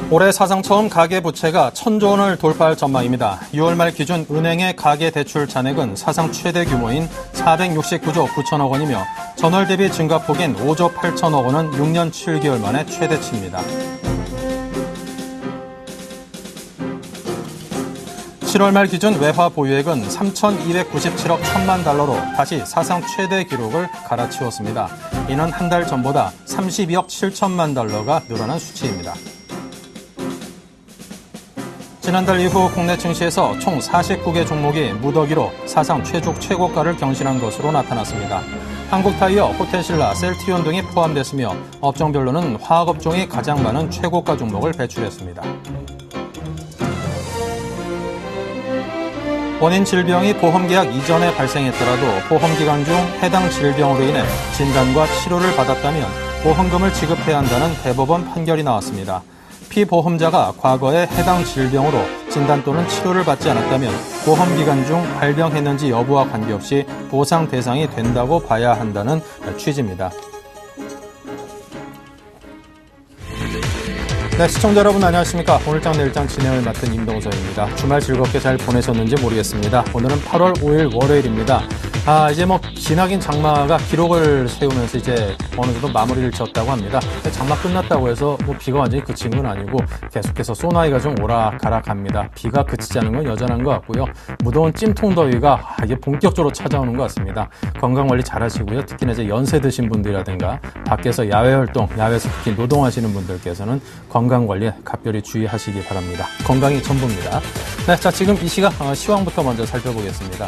올해 사상 처음 가계부채가 1,000조 원을 돌파할 전망입니다. 6월 말 기준 은행의 가계대출 잔액은 사상 최대 규모인 469조 9천억 원이며 전월 대비 증가폭인 5조 8천억 원은 6년 7개월 만에 최대치입니다. 7월 말 기준 외화 보유액은 3,297억 1천만 달러로 다시 사상 최대 기록을 갈아치웠습니다. 이는 한 달 전보다 32억 7천만 달러가 늘어난 수치입니다. 지난달 이후 국내 증시에서 총 49개 종목이 무더기로 사상 최고가를 경신한 것으로 나타났습니다. 한국타이어, 호텔신라, 셀트리온 등이 포함됐으며 업종별로는 화학업종이 가장 많은 최고가 종목을 배출했습니다. 원인 질병이 보험계약 이전에 발생했더라도 보험기간 중 해당 질병으로 인해 진단과 치료를 받았다면 보험금을 지급해야 한다는 대법원 판결이 나왔습니다. 피보험자가 과거에 해당 질병으로 진단 또는 치료를 받지 않았다면 보험기간 중 발병했는지 여부와 관계없이 보상 대상이 된다고 봐야 한다는 취지입니다. 네, 시청자 여러분 안녕하십니까. 오늘장 내일장 진행을 맡은 임동서입니다. 주말 즐겁게 잘 보내셨는지 모르겠습니다. 오늘은 8월 5일 월요일입니다. 이제 기나긴 장마가 기록을 세우면서 이제 어느 정도 마무리를 지었다고 합니다. 장마 끝났다고 해서 비가 완전히 그친 건 아니고 계속해서 소나기가 좀 오락가락합니다. 비가 그치지 않은 건 여전한 것 같고요. 무더운 찜통더위가 이게 본격적으로 찾아오는 것 같습니다. 건강관리 잘 하시고요. 특히나 이제 연세 드신 분들이라든가 밖에서 야외활동, 야외에서 특히 노동하시는 분들께서는 건강관리에 각별히 주의하시기 바랍니다. 건강이 전부입니다. 네, 자 지금 이 시각 시황부터 먼저 살펴보겠습니다.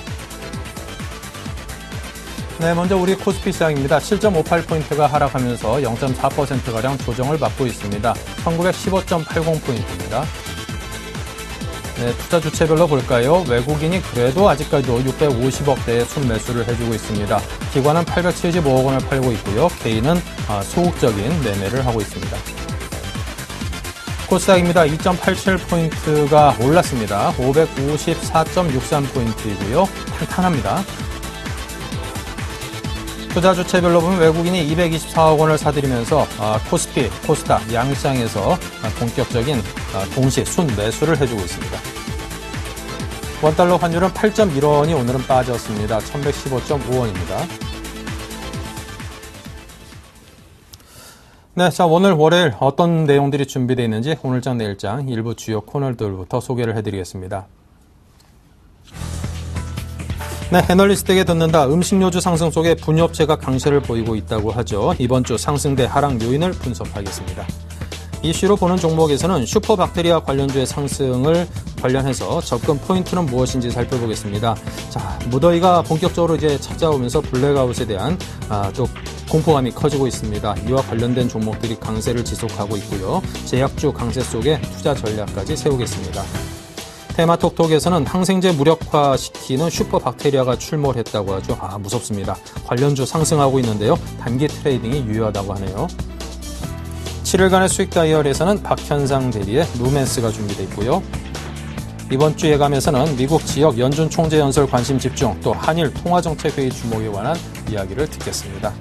네, 먼저 우리 코스피 시장입니다. 7.58포인트가 하락하면서 0.4%가량 조정을 받고 있습니다. 1915.80포인트입니다. 네, 투자 주체별로 볼까요? 외국인이 그래도 아직까지도 650억대의 순매수를 해주고 있습니다. 기관은 875억 원을 팔고 있고요. 개인은 소극적인 매매를 하고 있습니다. 코스닥입니다. 2.87포인트가 올랐습니다. 554.63포인트이고요. 탄탄합니다. 투자 주체별로 보면 외국인이 224억 원을 사들이면서 코스피, 코스닥 양시장에서 본격적인 동시 순매수를 해주고 있습니다. 원달러 환율은 8.1원이 오늘은 빠졌습니다. 1115.5원입니다. 네, 자 오늘 월요일 어떤 내용들이 준비되어 있는지 오늘장 내일장 일부 주요 코너들부터 소개를 해드리겠습니다. 네, 애널리스트에게 듣는다. 음식료주 상승 속에 분유업체가 강세를 보이고 있다고 하죠. 이번 주 상승대 하락 요인을 분석하겠습니다. 이슈로 보는 종목에서는 슈퍼박테리아 관련주의 상승을 관련해서 접근 포인트는 무엇인지 살펴보겠습니다. 자, 무더위가 본격적으로 이제 찾아오면서 블랙아웃에 대한 또 공포감이 커지고 있습니다. 이와 관련된 종목들이 강세를 지속하고 있고요. 제약주 강세 속에 투자 전략까지 세우겠습니다. 테마톡톡에서는 항생제 무력화시키는 슈퍼박테리아가 출몰 했다고 하죠. 무섭습니다. 관련주 상승하고 있는데요. 단기 트레이딩이 유효하다고 하네요. 7일간의 수익 다이얼에서는 박현상 대리의 루멘스가 준비되어 있고요. 이번 주 예감에서는 미국 지역 연준 총재 연설 관심 집중, 또 한일 통화정책회의 주목에 관한 이야기를 듣겠습니다.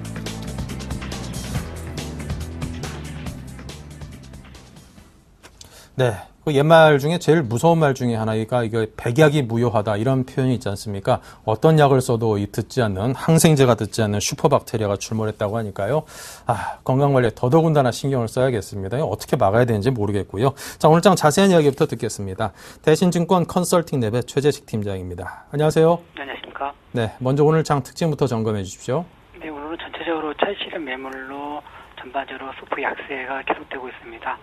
네. 옛말 중에 제일 무서운 말 중에 하나가 이거 백약이 무효하다 이런 표현이 있지 않습니까? 어떤 약을 써도 듣지 않는 항생제가 듣지 않는 슈퍼박테리아가 출몰했다고 하니까요. 건강관리에 더더군다나 신경을 써야겠습니다. 어떻게 막아야 되는지 모르겠고요. 자, 오늘장 자세한 이야기부터 듣겠습니다. 대신증권 컨설팅랩의 최재식 팀장입니다. 안녕하세요. 네, 안녕하십니까? 네, 먼저 오늘장 특징부터 점검해 주십시오. 네, 오늘은 전체적으로 차익실현 매물로 전반적으로 소폭 약세가 계속되고 있습니다.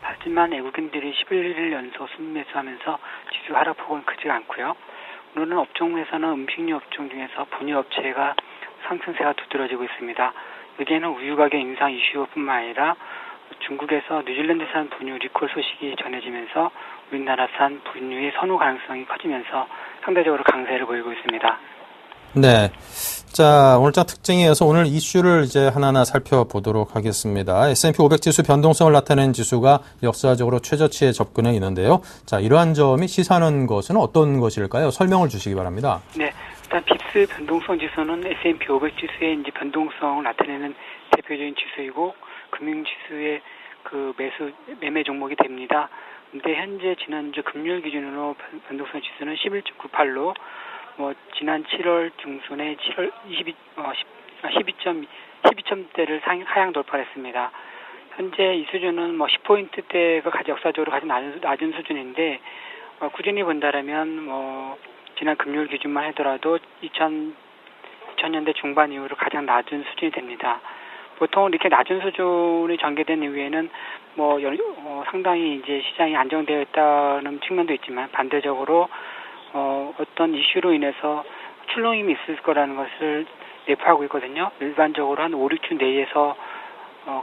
하지만 외국인들이 11일 연속 순매수하면서 지수 하락폭은 크지 않고요. 오늘은 업종에서는 음식료 업종 중에서 분유업체가 상승세가 두드러지고 있습니다. 여기에는 우유가격 인상 이슈뿐만 아니라 중국에서 뉴질랜드산 분유 리콜 소식이 전해지면서 우리나라산 분유의 선호 가능성이 커지면서 상대적으로 강세를 보이고 있습니다. 네. 자, 오늘장 특징에 이어서 오늘 이슈를 이제 하나하나 살펴보도록 하겠습니다. S&P 500 지수 변동성을 나타내는 지수가 역사적으로 최저치에 접근해 있는데요. 자, 이러한 점이 시사하는 것은 어떤 것일까요? 설명을 주시기 바랍니다. 네, 일단 빕스 변동성 지수는 S&P 500 지수의 이제 변동성을 나타내는 대표적인 지수이고 금융지수의 그 매매 종목이 됩니다. 근데 현재 지난주 금요일 기준으로 변동성 지수는 11.98로 지난 7월 중순에 12점대를 하향 돌파했습니다. 현재 이 수준은 10포인트대가 역사적으로 가장 낮은 수준인데, 꾸준히 본다라면 지난 금요일 기준만 하더라도 2000년대 중반 이후로 가장 낮은 수준이 됩니다. 보통 이렇게 낮은 수준이 전개된 이후에는 상당히 이제 시장이 안정되어 있다는 측면도 있지만, 반대적으로 어떤 이슈로 인해서 출렁임이 있을 거라는 것을 내포하고 있거든요. 일반적으로 한 5, 6주 내에서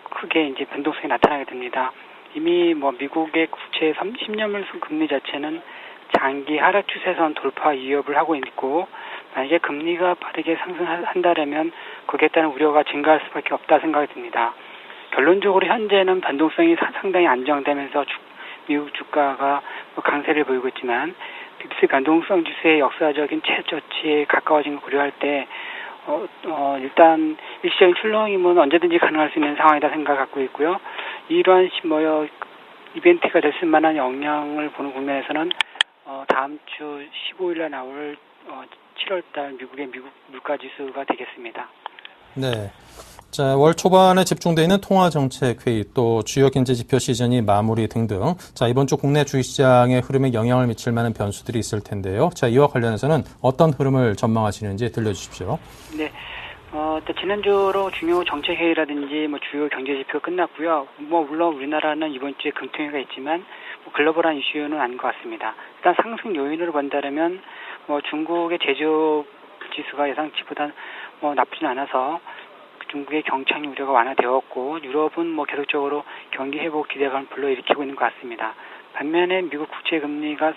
크게 이제 변동성이 나타나게 됩니다. 이미 미국의 국채 10년물 금리 자체는 장기 하락 추세선 돌파 위협을 하고 있고, 만약에 금리가 빠르게 상승한다면 거기에 따른 우려가 증가할 수밖에 없다 생각이 듭니다. 결론적으로 현재는 변동성이 상당히 안정되면서 미국 주가가 강세를 보이고 있지만, 빕스 변동성 지수의 역사적인 최저치에 가까워진 걸 고려할 때 일단 일시적인 출렁임은 언제든지 가능할 수 있는 상황이다 생각 갖고 있고요. 이러한 이벤트가 될 수 만한 영향을 보는 국면에서는 다음 주 15일에 나올 7월달 미국의 물가 지수가 되겠습니다. 네. 자, 월 초반에 집중되어 있는 통화정책회의, 또 주요 경제 지표 시즌이 마무리 등등. 자, 이번 주 국내 주식시장의 흐름에 영향을 미칠 만한 변수들이 있을 텐데요. 자, 이와 관련해서는 어떤 흐름을 전망하시는지 들려주십시오. 네. 지난주로 중요 정책회의라든지 주요 경제 지표가 끝났고요. 물론 우리나라는 이번 주에 금통위가 있지만 글로벌한 이슈는 아닌 것 같습니다. 일단 상승 요인으로 본다면 중국의 제조업 지수가 예상치보다 나쁘진 않아서 중국의 경착륙 우려가 완화되었고, 유럽은 계속적으로 경기 회복 기대감을 불러일으키고 있는 것 같습니다. 반면에 미국 국채 금리가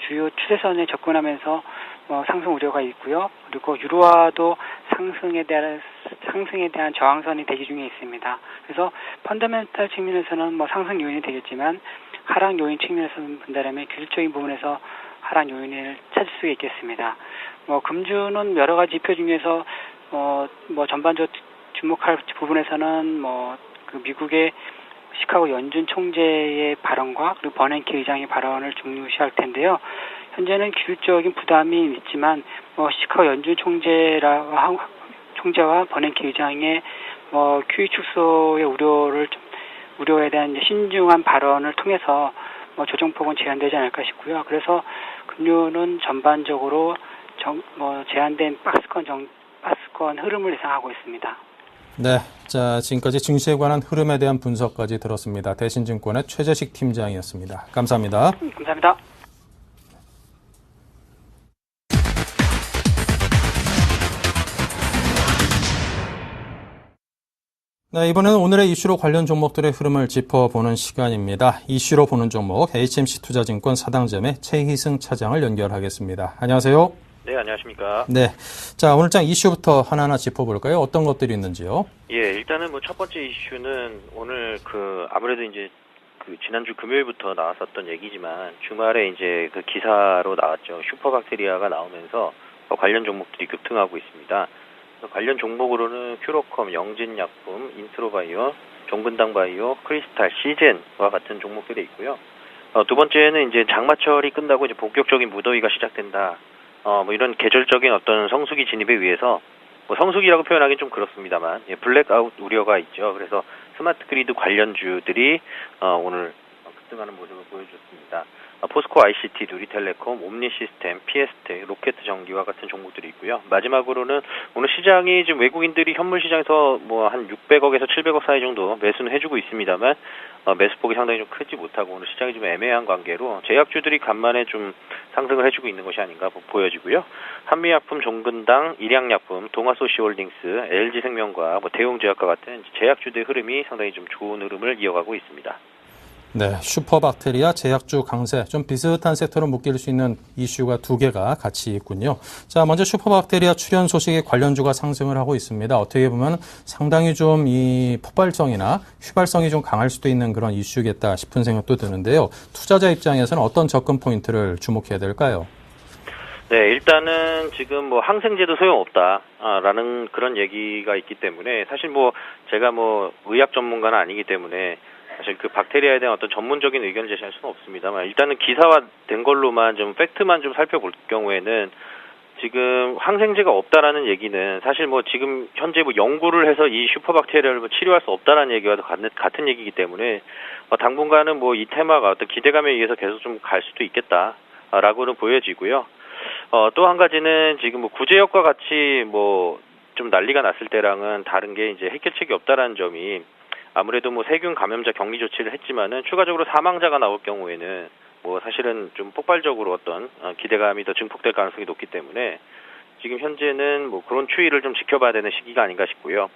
주요 추세선에 접근하면서 상승 우려가 있고요. 그리고 유로화도 상승에 대한 저항선이 대기 중에 있습니다. 그래서 펀더멘탈 측면에서는 상승 요인이 되겠지만, 하락 요인 측면에서 본다면 기술적인 부분에서 하락 요인을 찾을 수 있겠습니다. 금주는 여러 가지 지표 중에서 전반적으로 주목할 부분에서는 미국의 시카고 연준 총재의 발언과 그리고 버냉키 의장의 발언을 중요시할 텐데요. 현재는 기술적인 부담이 있지만 시카고 연준 총재와 버냉키 의장의 QE 축소의 우려에 대한 이제 신중한 발언을 통해서 조정폭은 제한되지 않을까 싶고요. 그래서 금요는 전반적으로 제한된 박스권 흐름을 예상하고 있습니다. 네, 자, 지금까지 증시에 관한 흐름에 대한 분석까지 들었습니다. 대신증권의 최재식 팀장이었습니다. 감사합니다. 감사합니다. 네, 이번에는 오늘의 이슈로 관련 종목들의 흐름을 짚어보는 시간입니다. 이슈로 보는 종목 HMC 투자증권 사당점의 최희승 차장을 연결하겠습니다. 안녕하세요. 네, 안녕하십니까. 네. 자, 오늘장 이슈부터 하나하나 짚어볼까요? 어떤 것들이 있는지요? 예, 일단은 첫 번째 이슈는 오늘 아무래도 이제 지난주 금요일부터 나왔었던 얘기지만 주말에 이제 기사로 나왔죠. 슈퍼박테리아가 나오면서 관련 종목들이 급등하고 있습니다. 관련 종목으로는 큐로컴, 영진약품, 인트로바이오, 종근당바이오, 크리스탈, 시젠과 같은 종목들이 있고요. 두 번째는 이제 장마철이 끝나고 이제 본격적인 무더위가 시작된다. 이런 계절적인 어떤 성수기 진입에 위해서 성수기라고 표현하기는 좀 그렇습니다만 블랙아웃 우려가 있죠. 그래서 스마트 그리드 관련주들이 오늘 급등하는 모습을 보여줬습니다. 포스코 ICT, 누리텔레콤, 옴니시스템, 피에스텍, 로켓전기와 같은 종목들이 있고요. 마지막으로는 오늘 시장이 지금 외국인들이 현물 시장에서 한 600억에서 700억 사이 정도 매수는 해주고 있습니다만 매수폭이 상당히 좀 크지 못하고 오늘 시장이 좀 애매한 관계로 제약주들이 간만에 좀 상승을 해주고 있는 것이 아닌가 보여지고요. 한미약품, 종근당, 일양약품, 동아소시홀딩스, LG생명과 대웅제약과 같은 제약주들의 흐름이 상당히 좀 좋은 흐름을 이어가고 있습니다. 네, 슈퍼박테리아 제약주 강세, 좀 비슷한 섹터로 묶일 수 있는 이슈가 두 개가 같이 있군요. 자, 먼저 슈퍼박테리아 출현 소식에 관련주가 상승을 하고 있습니다. 어떻게 보면 상당히 좀 이 폭발성이나 휘발성이 좀 강할 수도 있는 그런 이슈겠다 싶은 생각도 드는데요. 투자자 입장에서는 어떤 접근 포인트를 주목해야 될까요? 네, 일단은 지금 뭐 항생제도 소용없다라는 그런 얘기가 있기 때문에 사실 뭐 제가 뭐 의학 전문가는 아니기 때문에 사실 그 박테리아에 대한 어떤 전문적인 의견을 제시할 수는 없습니다만 일단은 기사화된 걸로만 좀 팩트만 좀 살펴볼 경우에는 지금 항생제가 없다라는 얘기는 사실 뭐 지금 현재 뭐 연구를 해서 이 슈퍼박테리아를 치료할 수 없다라는 얘기와 같은 얘기이기 때문에 당분간은 뭐 이 테마가 어떤 기대감에 의해서 계속 좀 갈 수도 있겠다라고는 보여지고요. 또 한 가지는 지금 뭐 구제역과 같이 뭐 좀 난리가 났을 때랑은 다른 게 이제 해결책이 없다라는 점이 아무래도 뭐 세균 감염자 격리 조치를 했지만은 추가적으로 사망자가 나올 경우에는 뭐 사실은 좀 폭발적으로 어떤 기대감이 더 증폭될 가능성이 높기 때문에 지금 현재는 뭐 그런 추이를 좀 지켜봐야 되는 시기가 아닌가 싶고요.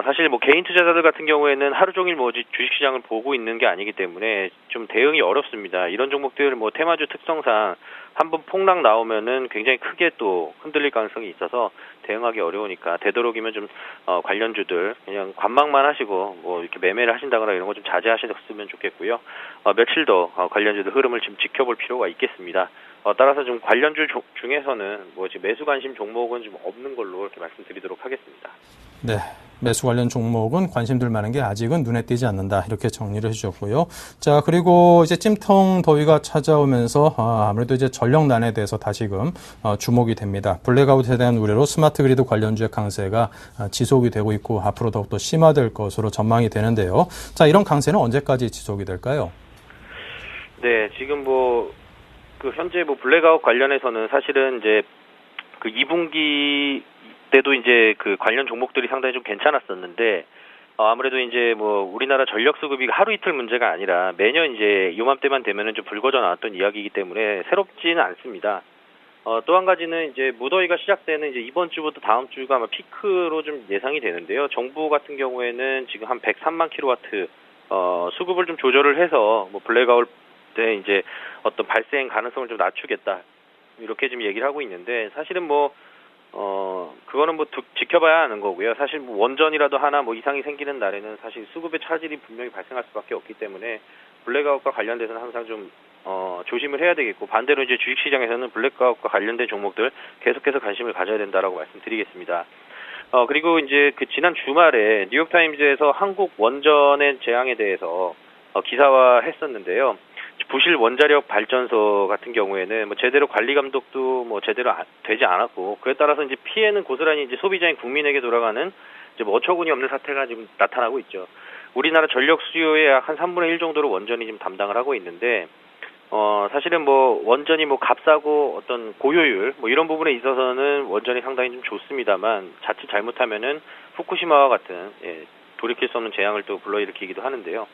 사실 뭐 개인 투자자들 같은 경우에는 하루 종일 뭐 주식시장을 보고 있는 게 아니기 때문에 좀 대응이 어렵습니다. 이런 종목들 뭐 테마주 특성상 한번 폭락 나오면은 굉장히 크게 또 흔들릴 가능성이 있어서 대응하기 어려우니까 되도록이면 좀 관련주들 그냥 관망만 하시고 뭐 이렇게 매매를 하신다거나 이런 거 좀 자제하셨으면 좋겠고요. 며칠 더 관련주들 흐름을 좀 지켜볼 필요가 있겠습니다. 따라서 좀 관련주 중에서는 뭐 지금 매수 관심 종목은 좀 없는 걸로 이렇게 말씀드리도록 하겠습니다. 네, 매수 관련 종목은 관심 둘 만한 게 아직은 눈에 띄지 않는다. 이렇게 정리를 해주셨고요. 자, 그리고 이제 찜통 더위가 찾아오면서 아무래도 이제 전력난에 대해서 다시금 주목이 됩니다. 블랙아웃에 대한 우려로 스마트 그리드 관련주의 강세가 지속이 되고 있고 앞으로 더욱더 심화될 것으로 전망이 되는데요. 자, 이런 강세는 언제까지 지속이 될까요? 네, 지금 뭐 그 현재 뭐 블랙아웃 관련해서는 사실은 이제 그 2분기 때도 이제 그 관련 종목들이 상당히 좀 괜찮았었는데 아무래도 이제 뭐 우리나라 전력 수급이 하루 이틀 문제가 아니라 매년 이제 이맘때만 되면은 좀 불거져 나왔던 이야기이기 때문에 새롭지는 않습니다. 또 한 가지는 이제 무더위가 시작되는 이제 이번 주부터 다음 주가 아마 피크로 좀 예상이 되는데요. 정부 같은 경우에는 지금 한 103만 킬로와트 수급을 좀 조절을 해서 뭐 블랙아웃 때 이제 어떤 발생 가능성을 좀 낮추겠다 이렇게 지금 얘기를 하고 있는데 사실은 뭐 그거는 뭐 지켜봐야 하는 거고요. 사실 뭐 원전이라도 하나 뭐 이상이 생기는 날에는 사실 수급의 차질이 분명히 발생할 수밖에 없기 때문에 블랙아웃과 관련돼서는 항상 좀 조심을 해야 되겠고 반대로 이제 주식시장에서는 블랙아웃과 관련된 종목들 계속해서 관심을 가져야 된다라고 말씀드리겠습니다. 그리고 이제 그 지난 주말에 뉴욕타임즈에서 한국 원전의 재앙에 대해서 기사화했었는데요. 부실 원자력 발전소 같은 경우에는 뭐 제대로 관리 감독도 뭐 제대로 되지 않았고 그에 따라서 이제 피해는 고스란히 이제 소비자인 국민에게 돌아가는 이제 뭐 어처구니 없는 사태가 지금 나타나고 있죠. 우리나라 전력 수요의 약 한 3분의 1 정도로 원전이 지금 담당을 하고 있는데 사실은 뭐 원전이 뭐 값싸고 어떤 고효율 뭐 이런 부분에 있어서는 원전이 상당히 좀 좋습니다만 자칫 잘못하면은 후쿠시마와 같은 돌이킬 수 없는 재앙을 또 불러일으키기도 하는데요.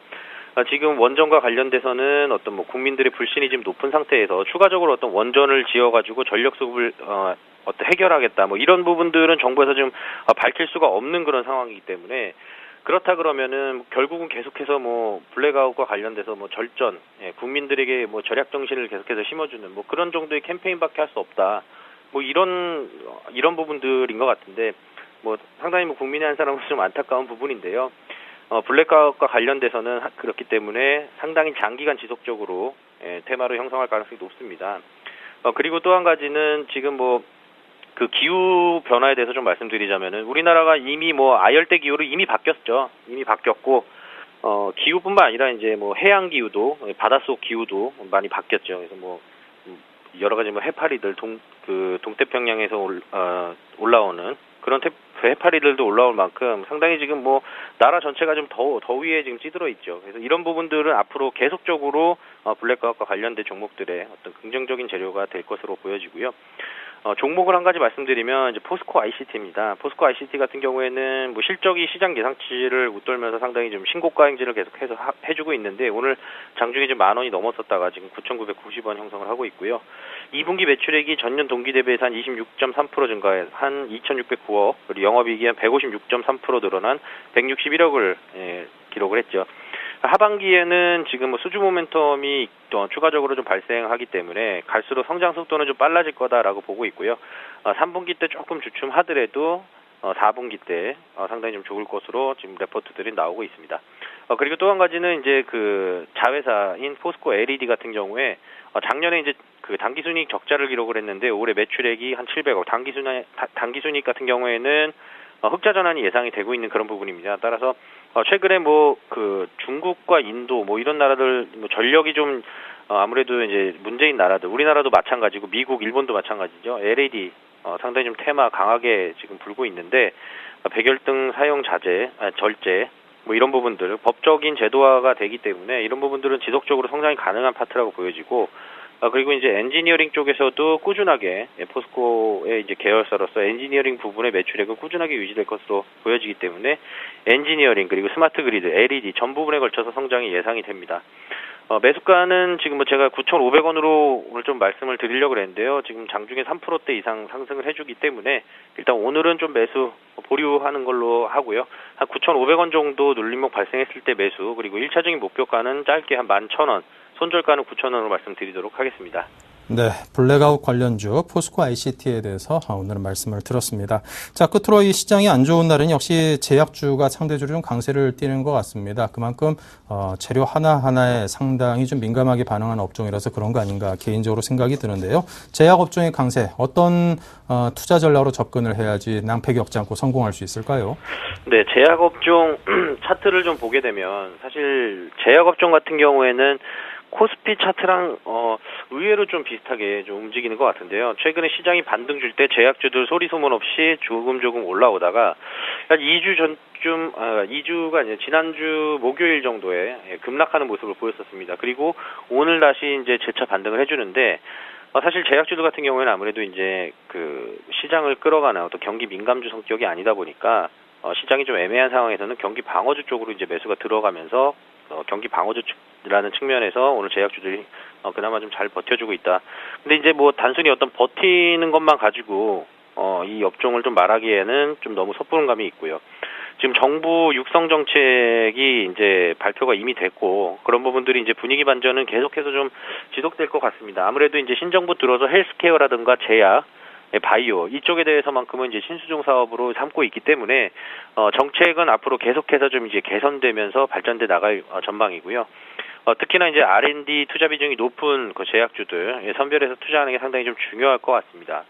지금 원전과 관련돼서는 어떤 뭐 국민들의 불신이 좀 높은 상태에서 추가적으로 어떤 원전을 지어가지고 전력 수급을 어떤 해결하겠다 뭐 이런 부분들은 정부에서 좀 밝힐 수가 없는 그런 상황이기 때문에 그렇다 그러면은 결국은 계속해서 뭐 블랙아웃과 관련돼서 뭐 절전 국민들에게 뭐 절약 정신을 계속해서 심어주는 뭐 그런 정도의 캠페인밖에 할 수 없다 뭐 이런 부분들인 것 같은데 뭐 상당히 뭐 국민의 한 사람은 좀 안타까운 부분인데요. 블랙아웃과 관련돼서는 그렇기 때문에 상당히 장기간 지속적으로 테마로 형성할 가능성이 높습니다. 그리고 또 한 가지는 지금 뭐 그 기후 변화에 대해서 좀 말씀드리자면은 우리나라가 이미 뭐 아열대 기후로 이미 바뀌었죠. 이미 바뀌었고 기후뿐만 아니라 이제 뭐 해양 기후도 바닷속 기후도 많이 바뀌었죠. 그래서 뭐 여러 가지 뭐 해파리들 동태평양에서 올라오는 그런 해파리들도 올라올 만큼 상당히 지금 뭐 나라 전체가 좀 더위에 지금 찌들어 있죠. 그래서 이런 부분들은 앞으로 계속적으로 블랙아웃과 관련된 종목들의 어떤 긍정적인 재료가 될 것으로 보여지고요. 종목을 한 가지 말씀드리면 이제 포스코 ICT입니다. 포스코 ICT 같은 경우에는 뭐 실적이 시장 예상치를 웃돌면서 상당히 좀 신고가 행진을 계속해서 해주고 있는데 오늘 장중에 좀 10,000원이 넘었었다가 지금 9,990원 형성을 하고 있고요. 2분기 매출액이 전년 동기 대비해서 한 26.3% 증가해 한 2,609억 그리고 영업이익이 한 156.3% 늘어난 161억을 기록을 했죠. 하반기에는 지금 뭐 수주 모멘텀이 추가적으로 좀 발생하기 때문에 갈수록 성장 속도는 좀 빨라질 거다라고 보고 있고요. 3분기 때 조금 주춤하더라도 4분기 때 상당히 좀 좋을 것으로 지금 레포트들이 나오고 있습니다. 그리고 또 한 가지는 이제 그 자회사인 포스코 LED 같은 경우에 작년에 이제 그 당기순이익 적자를 기록을 했는데 올해 매출액이 한 700억, 당기순이익 같은 경우에는 흑자 전환이 예상이 되고 있는 그런 부분입니다. 따라서 최근에 뭐 그 중국과 인도 뭐 이런 나라들 뭐 전력이 좀 아무래도 이제 문제인 나라들, 우리나라도 마찬가지고 미국, 일본도 마찬가지죠. LED 상당히 좀 테마 강하게 지금 불고 있는데 백열등 사용 자제, 절제 뭐 이런 부분들 법적인 제도화가 되기 때문에 이런 부분들은 지속적으로 성장이 가능한 파트라고 보여지고 그리고 이제 엔지니어링 쪽에서도 꾸준하게 포스코의 이제 계열사로서 엔지니어링 부분의 매출액은 꾸준하게 유지될 것으로 보여지기 때문에 엔지니어링 그리고 스마트 그리드, LED 전 부분에 걸쳐서 성장이 예상이 됩니다. 매수가는 지금 뭐 제가 9,500원으로 오늘 좀 말씀을 드리려고 그랬는데요. 지금 장중에 3%대 이상 상승을 해주기 때문에 일단 오늘은 좀 매수 보류하는 걸로 하고요. 한 9,500원 정도 눌림목 발생했을 때 매수, 그리고 1차적인 목표가는 짧게 한 11,000원, 손절가는 9,000원으로 말씀드리도록 하겠습니다. 네, 블랙아웃 관련주 포스코 ICT에 대해서 오늘은 말씀을 들었습니다. 자, 끝으로 이 시장이 안 좋은 날은 역시 제약주가 상대적으로 좀 강세를 띠는 것 같습니다. 그만큼 재료 하나하나에 상당히 좀 민감하게 반응하는 업종이라서 그런 거 아닌가 개인적으로 생각이 드는데요. 제약업종의 강세, 어떤 투자 전략으로 접근을 해야지 낭패 겪지 않고 성공할 수 있을까요? 네, 제약업종 차트를 좀 보게 되면 사실 제약업종 같은 경우에는 코스피 차트랑 의외로 좀 비슷하게 좀 움직이는 것 같은데요. 최근에 시장이 반등 줄 때 제약주들 소리 소문 없이 조금 올라오다가 한 2주 전쯤 2주가 아니라 지난주 목요일 정도에 급락하는 모습을 보였었습니다. 그리고 오늘 다시 이제 재차 반등을 해주는데 사실 제약주들 같은 경우에는 아무래도 이제 그 시장을 끌어가는 어떤 경기 민감주 성격이 아니다 보니까 시장이 좀 애매한 상황에서는 경기 방어주 쪽으로 이제 매수가 들어가면서 경기 방어주라는 측면에서 오늘 제약주들이 그나마 좀 잘 버텨주고 있다. 근데 이제 뭐 단순히 어떤 버티는 것만 가지고 이 업종을 좀 말하기에는 좀 너무 섣부른 감이 있고요. 지금 정부 육성 정책이 이제 발표가 이미 됐고 그런 부분들이 이제 분위기 반전은 계속해서 좀 지속될 것 같습니다. 아무래도 이제 신정부 들어서 헬스케어라든가 제약, 바이오 이쪽에 대해서만큼은 이제 신수종 사업으로 삼고 있기 때문에 정책은 앞으로 계속해서 좀 이제 개선되면서 발전돼 나갈 전망이고요. 특히나 이제 R&D 투자 비중이 높은 그 제약주들 선별해서 투자하는 게 상당히 좀 중요할 것 같습니다.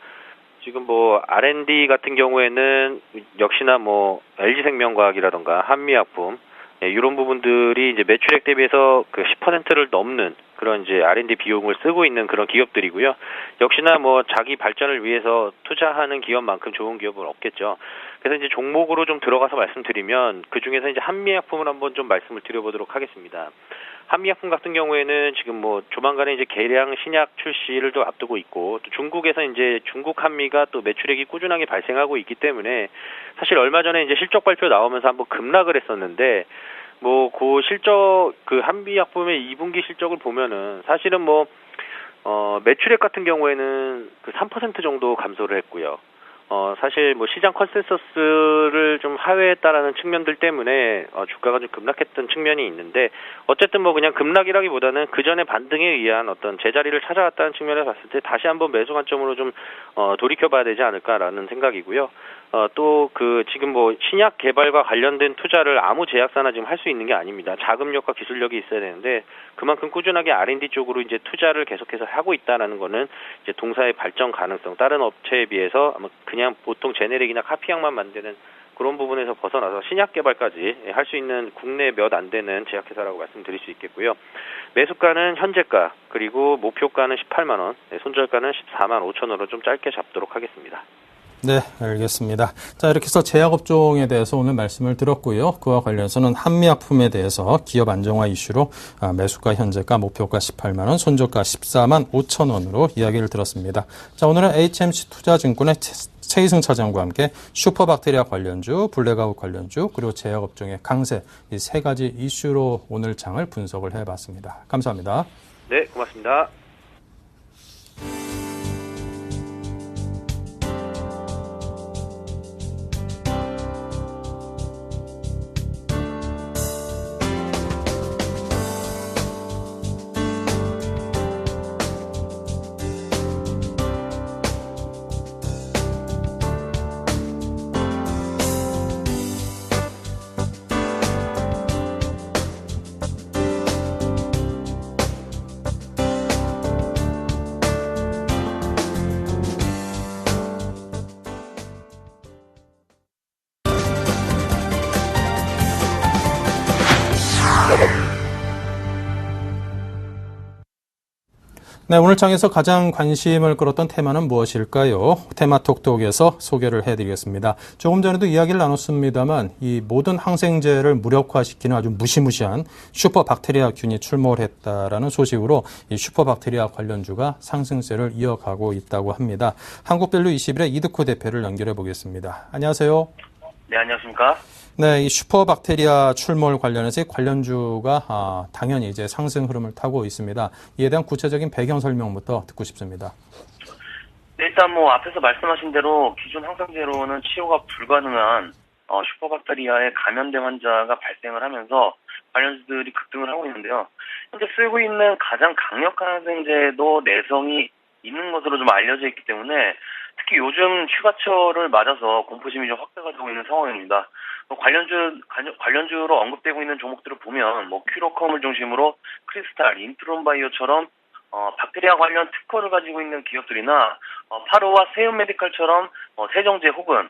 지금 뭐 R&D 같은 경우에는 역시나 뭐 LG생명과학이라던가 한미약품 이런 부분들이 이제 매출액 대비해서 그 10%를 넘는 그런 이제 R&D 비용을 쓰고 있는 그런 기업들이고요. 역시나 뭐 자기 발전을 위해서 투자하는 기업만큼 좋은 기업은 없겠죠. 그래서 이제 종목으로 좀 들어가서 말씀드리면 그 중에서 이제 한미약품을 한번 좀 말씀을 드려보도록 하겠습니다. 한미약품 같은 경우에는 지금 뭐 조만간에 이제 계량 신약 출시를 또 앞두고 있고 또 중국에서 이제 중국 한미가 또 매출액이 꾸준하게 발생하고 있기 때문에 사실 얼마 전에 이제 실적 발표 나오면서 한번 급락을 했었는데 뭐 그 실적 그 한미약품의 2분기 실적을 보면은 사실은 뭐 매출액 같은 경우에는 그 3% 정도 감소를 했고요. 사실 뭐 시장 컨센서스를 좀 하회했다라는 측면들 때문에 주가가 좀 급락했던 측면이 있는데 어쨌든 뭐 그냥 급락이라기보다는 그 전에 반등에 의한 어떤 제자리를 찾아왔다는 측면에서 봤을 때 다시 한번 매수 관점으로 좀 돌이켜봐야 되지 않을까라는 생각이고요. 또 그 지금 뭐 신약 개발과 관련된 투자를 아무 제약사나 지금 할 수 있는 게 아닙니다. 자금력과 기술력이 있어야 되는데 그만큼 꾸준하게 R&D 쪽으로 이제 투자를 계속해서 하고 있다라는 거는 이제 동사의 발전 가능성 다른 업체에 비해서 아마 그냥 보통 제네릭이나 카피약만 만드는 그런 부분에서 벗어나서 신약 개발까지 할 수 있는 국내 몇 안 되는 제약회사라고 말씀드릴 수 있겠고요. 매수가는 현재가 그리고 목표가는 18만 원, 손절가는 14만 5천 원으로 좀 짧게 잡도록 하겠습니다. 네, 알겠습니다. 자, 이렇게 해서 제약업종에 대해서 오늘 말씀을 들었고요. 그와 관련해서는 한미약품에 대해서 기업 안정화 이슈로 매수가 현재가 목표가 18만 원, 손절가 14만 5천 원으로 이야기를 들었습니다. 자, 오늘은 HMC 투자증권의 최희승 차장과 함께 슈퍼박테리아 관련주, 블랙아웃 관련주, 그리고 제약업종의 강세 이 세 가지 이슈로 오늘 장을 분석을 해봤습니다. 감사합니다. 네, 고맙습니다. 네, 오늘 장에서 가장 관심을 끌었던 테마는 무엇일까요? 테마톡톡에서 소개를 해드리겠습니다. 조금 전에도 이야기를 나눴습니다만 이 모든 항생제를 무력화시키는 아주 무시무시한 슈퍼박테리아균이 출몰했다라는 소식으로 이 슈퍼박테리아 관련주가 상승세를 이어가고 있다고 합니다. 한국밸류21의 이득호 대표를 연결해 보겠습니다. 안녕하세요. 네, 안녕하십니까? 네, 이 슈퍼박테리아 출몰 관련해서 관련주가 당연히 이제 상승 흐름을 타고 있습니다. 이에 대한 구체적인 배경 설명부터 듣고 싶습니다. 네, 일단 앞에서 말씀하신 대로 기존 항생제로는 치료가 불가능한 슈퍼박테리아에 감염된 환자가 발생을 하면서 관련주들이 급등을 하고 있는데요. 현재 쓰고 있는 가장 강력한 항생제도 내성이 있는 것으로 좀 알려져 있기 때문에 특히 요즘 휴가철을 맞아서 공포심이 좀 확대가 되고 있는 상황입니다. 관련주로 언급되고 있는 종목들을 보면 큐로컴을 중심으로 크리스탈, 인트론바이오처럼 박테리아 관련 특허를 가지고 있는 기업들이나 파로와 세움메디칼처럼 세정제 혹은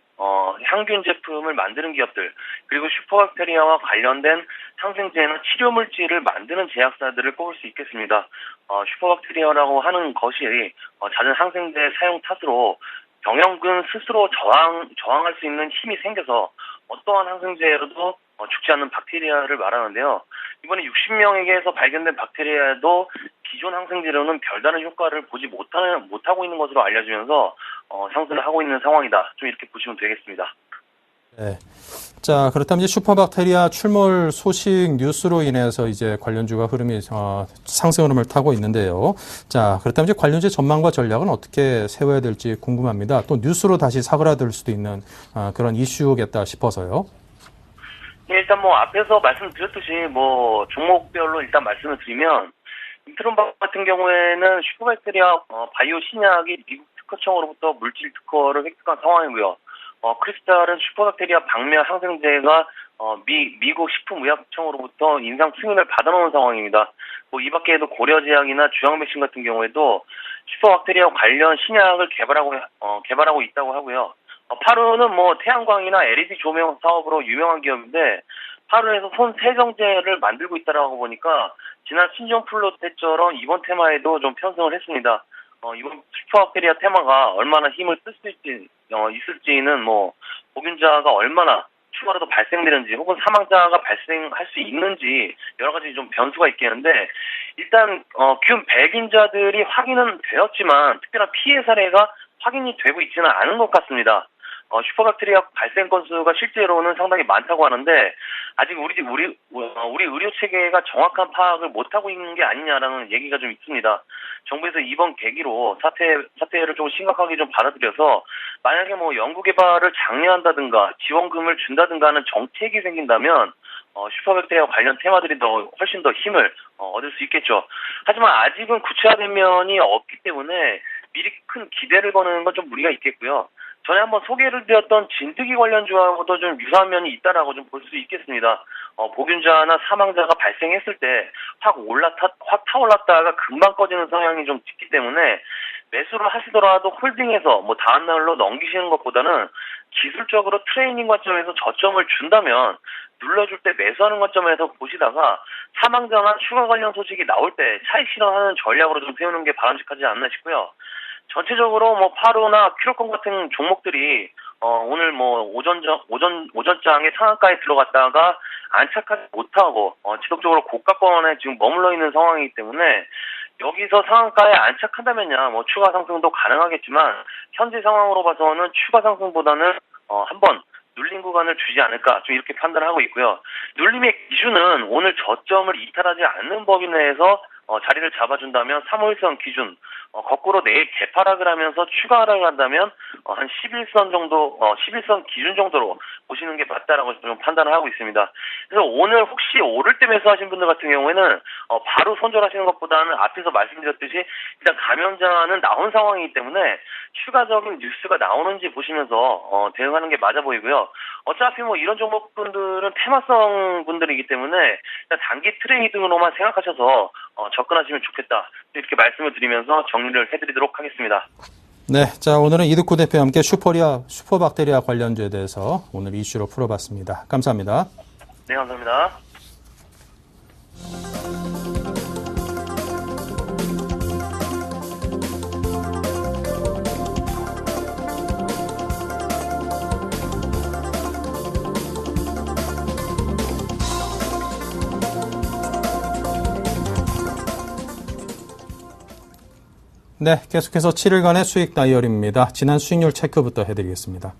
향균 제품을 만드는 기업들, 그리고 슈퍼박테리아와 관련된 항생제나 치료물질을 만드는 제약사들을 꼽을 수 있겠습니다. 슈퍼박테리아라고 하는 것이 잦은 항생제 사용 탓으로 병영군 스스로 저항할 수 있는 힘이 생겨서 어떠한 항생제로도 죽지 않는 박테리아를 말하는데요. 이번에 60명에게서 발견된 박테리아도 기존 항생제로는 별다른 효과를 보지 못하고 있는 것으로 알려지면서 상승을 하고 있는 상황이다. 좀 이렇게 보시면 되겠습니다. 네. 자, 그렇다면 이제 슈퍼박테리아 출몰 소식 뉴스로 인해서 이제 관련주가 흐름이 상승 흐름을 타고 있는데요. 자, 그렇다면 이제 관련주의 전망과 전략은 어떻게 세워야 될지 궁금합니다. 또 뉴스로 다시 사그라들 수도 있는 그런 이슈겠다 싶어서요. 네, 일단 앞에서 말씀드렸듯이 종목별로 일단 말씀을 드리면 인트론바 같은 경우에는 슈퍼박테리아 바이오 신약이 미국 특허청으로부터 물질 특허를 획득한 상황이고요. 크리스탈은 슈퍼박테리아 박멸 항생제가 미국 식품의약청으로부터 인상 승인을 받아놓은 상황입니다. 이 밖에도 고려제약이나 주황백신 같은 경우에도 슈퍼박테리아 관련 신약을 개발하고 있다고 하고요. 파루는 태양광이나 LED 조명 사업으로 유명한 기업인데 파루에서 손 세정제를 만들고 있다라고 보니까 지난 신종플루 때처럼 이번 테마에도 좀 편승을 했습니다. 이번 슈퍼박테리아 테마가 얼마나 힘을 쓸 수 있을지는 보균자가 얼마나 추가로 발생되는지 혹은 사망자가 발생할 수 있는지 여러 가지 좀 변수가 있겠는데 일단 균 백인자들이 확인은 되었지만 특별한 피해 사례가 확인이 되고 있지는 않은 것 같습니다. 슈퍼박테리아 발생 건수가 실제로는 상당히 많다고 하는데 아직 우리 의료 체계가 정확한 파악을 못하고 있는 게 아니냐라는 얘기가 좀 있습니다. 정부에서 이번 계기로 사태를 좀 심각하게 좀 받아들여서 만약에 연구 개발을 장려한다든가 지원금을 준다든가 하는 정책이 생긴다면 슈퍼박테리아 관련 테마들이 훨씬 더 힘을 얻을 수 있겠죠. 하지만 아직은 구체화된 면이 없기 때문에 미리 큰 기대를 거는 건 좀 무리가 있겠고요. 전에 한번 소개를 드렸던 진드기 관련주하고도 좀 유사한 면이 있다라고 좀 볼 수 있겠습니다. 보균자나 사망자가 발생했을 때 확 타올랐다가 금방 꺼지는 성향이 좀 짙기 때문에 매수를 하시더라도 홀딩해서 다음 날로 넘기시는 것보다는 기술적으로 트레이닝 관점에서 저점을 준다면 눌러줄 때 매수하는 관점에서 보시다가 사망자나 추가 관련 소식이 나올 때 차익 실현하는 전략으로 좀 세우는 게 바람직하지 않나 싶고요. 전체적으로 파로나 큐로컴 같은 종목들이 오늘 오전장에 상한가에 들어갔다가 안착하지 못하고 지속적으로 고가권에 지금 머물러 있는 상황이기 때문에 여기서 상한가에 안착한다면야 추가 상승도 가능하겠지만 현재 상황으로 봐서는 추가 상승보다는 한번 눌림 구간을 주지 않을까 좀 이렇게 판단하고 있고요. 눌림의 기준은 오늘 저점을 이탈하지 않는 범위 내에서 자리를 잡아준다면 3월선 기준 거꾸로 내일 개파락을 하면서 추가 하락을 한다면 한 11선 정도 11선 기준 정도로 보시는 게 맞다라고 좀 판단을 하고 있습니다. 그래서 오늘 혹시 오를 때 매수하신 분들 같은 경우에는 바로 손절하시는 것보다는 앞에서 말씀드렸듯이 일단 감염자는 나온 상황이기 때문에 추가적인 뉴스가 나오는지 보시면서 대응하는 게 맞아 보이고요. 어차피 이런 종목분들은 테마성 분들이기 때문에 단기 트레이딩으로만 생각하셔서 접근하시면 좋겠다 이렇게 말씀을 드리면서 정리를 해드리도록 하겠습니다. 네, 자 오늘은 이득호 대표와 함께 슈퍼박테리아 관련주에 대해서 오늘 이슈로 풀어봤습니다. 감사합니다. 네, 감사합니다. 네, 계속해서 7일간의 수익 다이어리입니다. 지난 수익률 체크부터 해드리겠습니다.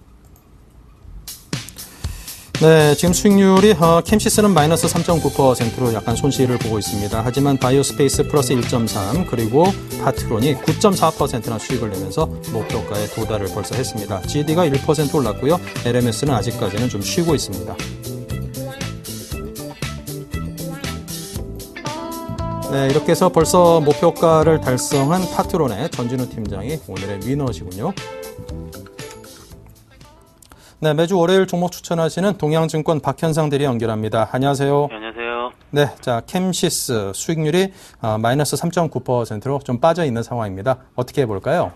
네, 지금 수익률이 캠시스는 마이너스 3.9%로 약간 손실을 보고 있습니다. 하지만 바이오스페이스 플러스 1.3 그리고 파트론이 9.4%나 수익을 내면서 목표가에 도달을 벌써 했습니다. GD가 1% 올랐고요. LMS는 아직까지는 좀 쉬고 있습니다. 네, 이렇게 해서 벌써 목표가를 달성한 파트론의 전진우 팀장이 오늘의 위너시군요. 네, 매주 월요일 종목 추천하시는 동양증권 박현상 대리 연결합니다. 안녕하세요. 네, 안녕하세요. 네, 자, 캠시스 수익률이 마이너스 3.9%로 좀 빠져 있는 상황입니다. 어떻게 해볼까요?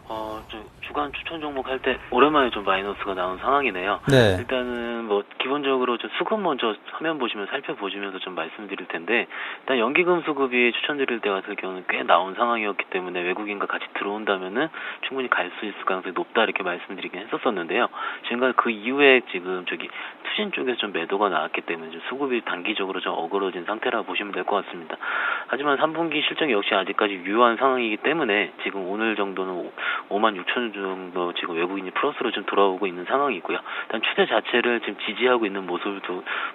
주간 추천 종목 할 때 오랜만에 좀 마이너스가 나온 상황이네요. 네. 일단은 뭐 기본적으로 좀 수급 먼저 화면 보시면 살펴보시면서 좀 말씀드릴 텐데, 일단 연기금 수급이 추천드릴 때 같은 경우는 꽤 나온 상황이었기 때문에 외국인과 같이 들어온다면은 충분히 갈 수 있을 가능성이 높다 이렇게 말씀드리긴 했었었는데요. 지금까지 그 이후에 지금 투신 쪽에서 좀 매도가 나왔기 때문에 좀 수급이 단기적으로 좀 어그러진 상태라고 보시면 될 것 같습니다. 하지만 3분기 실적이 역시 아직까지 유효한 상황이기 때문에 지금 오늘 정도는 56,000주 정도 지금 외국인이 플러스로 좀 돌아오고 있는 상황이고요. 일단 추세 자체를 지금 지지하고 있는 모습을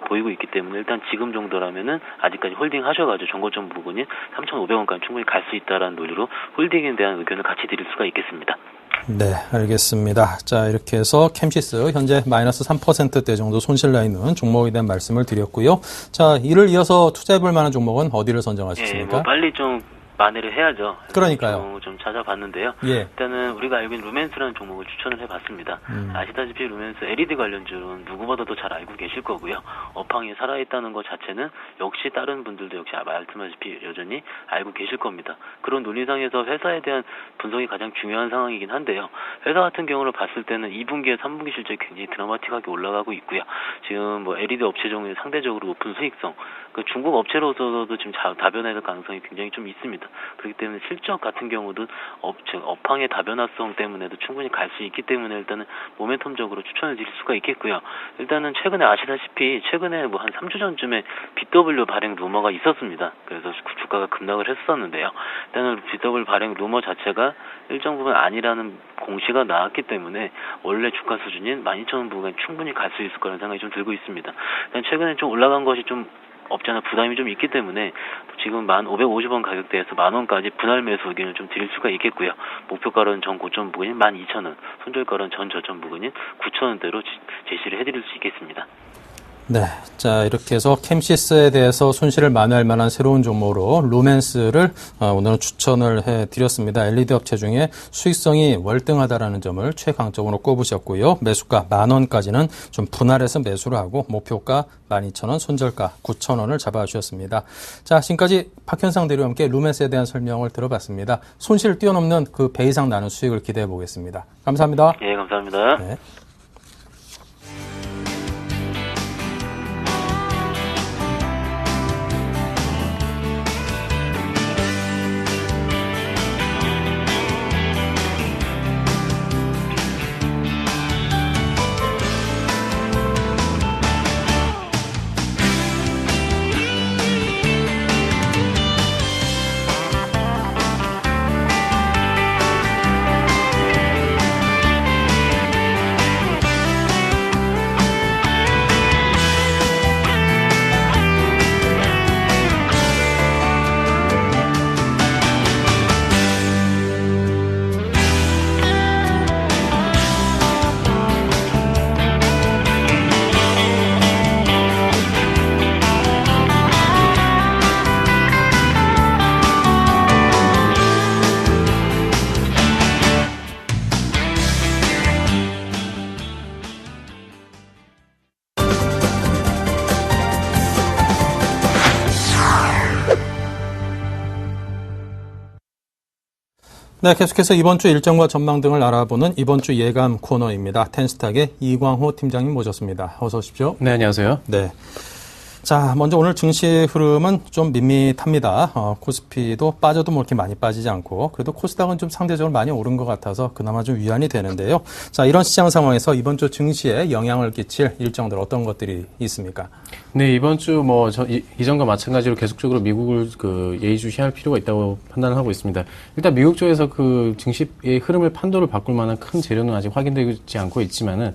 보이고 있기 때문에 일단 지금 정도라면은 아직까지 홀딩 하셔가지고 정고점 부분인 3,500원까지 충분히 갈 수 있다라는 논리로 홀딩에 대한 의견을 같이 드릴 수가 있겠습니다. 네, 알겠습니다. 자, 이렇게 해서 캠시스 현재 마이너스 3%대 정도 손실 나 있는 종목에 대한 말씀을 드렸고요. 자, 이를 이어서 투자해볼 만한 종목은 어디를 선정하셨습니까? 뭐 빨리 좀 만회를 해야죠. 그러니까요. 좀 찾아봤는데요. 예. 일단은 우리가 알고 있는 루멘스라는 종목을 추천을 해봤습니다. 아시다시피 루멘스 LED 관련주는 누구보다도 잘 알고 계실 거고요. 업황이 살아있다는 것 자체는 역시 다른 분들도 역시 말씀하시피 여전히 알고 계실 겁니다. 그런 논리상에서 회사에 대한 분석이 가장 중요한 상황이긴 한데요. 회사 같은 경우를 봤을 때는 2분기에 3분기 실적이 굉장히 드라마틱하게 올라가고 있고요. 지금 뭐 LED 업체 중에 상대적으로 높은 수익성, 그 중국 업체로서도 지금 다변화될 가능성이 굉장히 좀 있습니다. 그렇기 때문에 실적 같은 경우도 업황의 다변화성 때문에도 충분히 갈 수 있기 때문에 일단은 모멘텀적으로 추천을 드릴 수가 있겠고요. 일단은 최근에 아시다시피 최근에 뭐 한 3주 전쯤에 BW 발행 루머가 있었습니다. 그래서 주가가 급락을 했었는데요. 일단은 BW 발행 루머 자체가 일정 부분 아니라는 공시가 나왔기 때문에 원래 주가 수준인 12,000원 부근 충분히 갈 수 있을 거라는 생각이 좀 들고 있습니다. 일단 최근에 좀 올라간 것이 좀 없잖아 부담이 좀 있기 때문에 지금 1,550원 가격대에서 10,000원까지 분할 매수 의견을 좀 드릴 수가 있겠고요. 목표가로는 전 고점 부근인 12,000원, 손절가로는 전 저점 부근인 9,000원대로 제시를 해드릴 수 있겠습니다. 네, 자, 이렇게 해서 캠시스에 대해서 손실을 만회할 만한 새로운 종목으로 루멘스를 오늘은 추천을 해드렸습니다. LED 업체 중에 수익성이 월등하다라는 점을 최강적으로 꼽으셨고요. 매수가 10,000원까지는 좀 분할해서 매수를 하고 목표가 12,000원, 손절가 9,000원을 잡아주셨습니다. 자, 지금까지 박현상 대리와 함께 루멘스에 대한 설명을 들어봤습니다. 손실을 뛰어넘는 그 배 이상 나는 수익을 기대해 보겠습니다. 감사합니다. 예, 감사합니다. 네. 네, 계속해서 이번 주 일정과 전망 등을 알아보는 이번 주 예감 코너입니다. 텐스탁의 이광호 팀장님 모셨습니다. 어서 오십시오. 네, 안녕하세요. 네. 자, 먼저 오늘 증시 흐름은 좀 밋밋합니다. 코스피도 빠져도 뭐 이렇게 많이 빠지지 않고, 그래도 코스닥은 좀 상대적으로 많이 오른 것 같아서 그나마 좀 위안이 되는데요. 자, 이런 시장 상황에서 이번 주 증시에 영향을 끼칠 일정들 어떤 것들이 있습니까? 네, 이번 주 이전과 마찬가지로 계속적으로 미국을 예의주시할 필요가 있다고 판단을 하고 있습니다. 일단 미국 쪽에서 그 증시의 흐름을 판도를 바꿀 만한 큰 재료는 아직 확인되지 않고 있지만은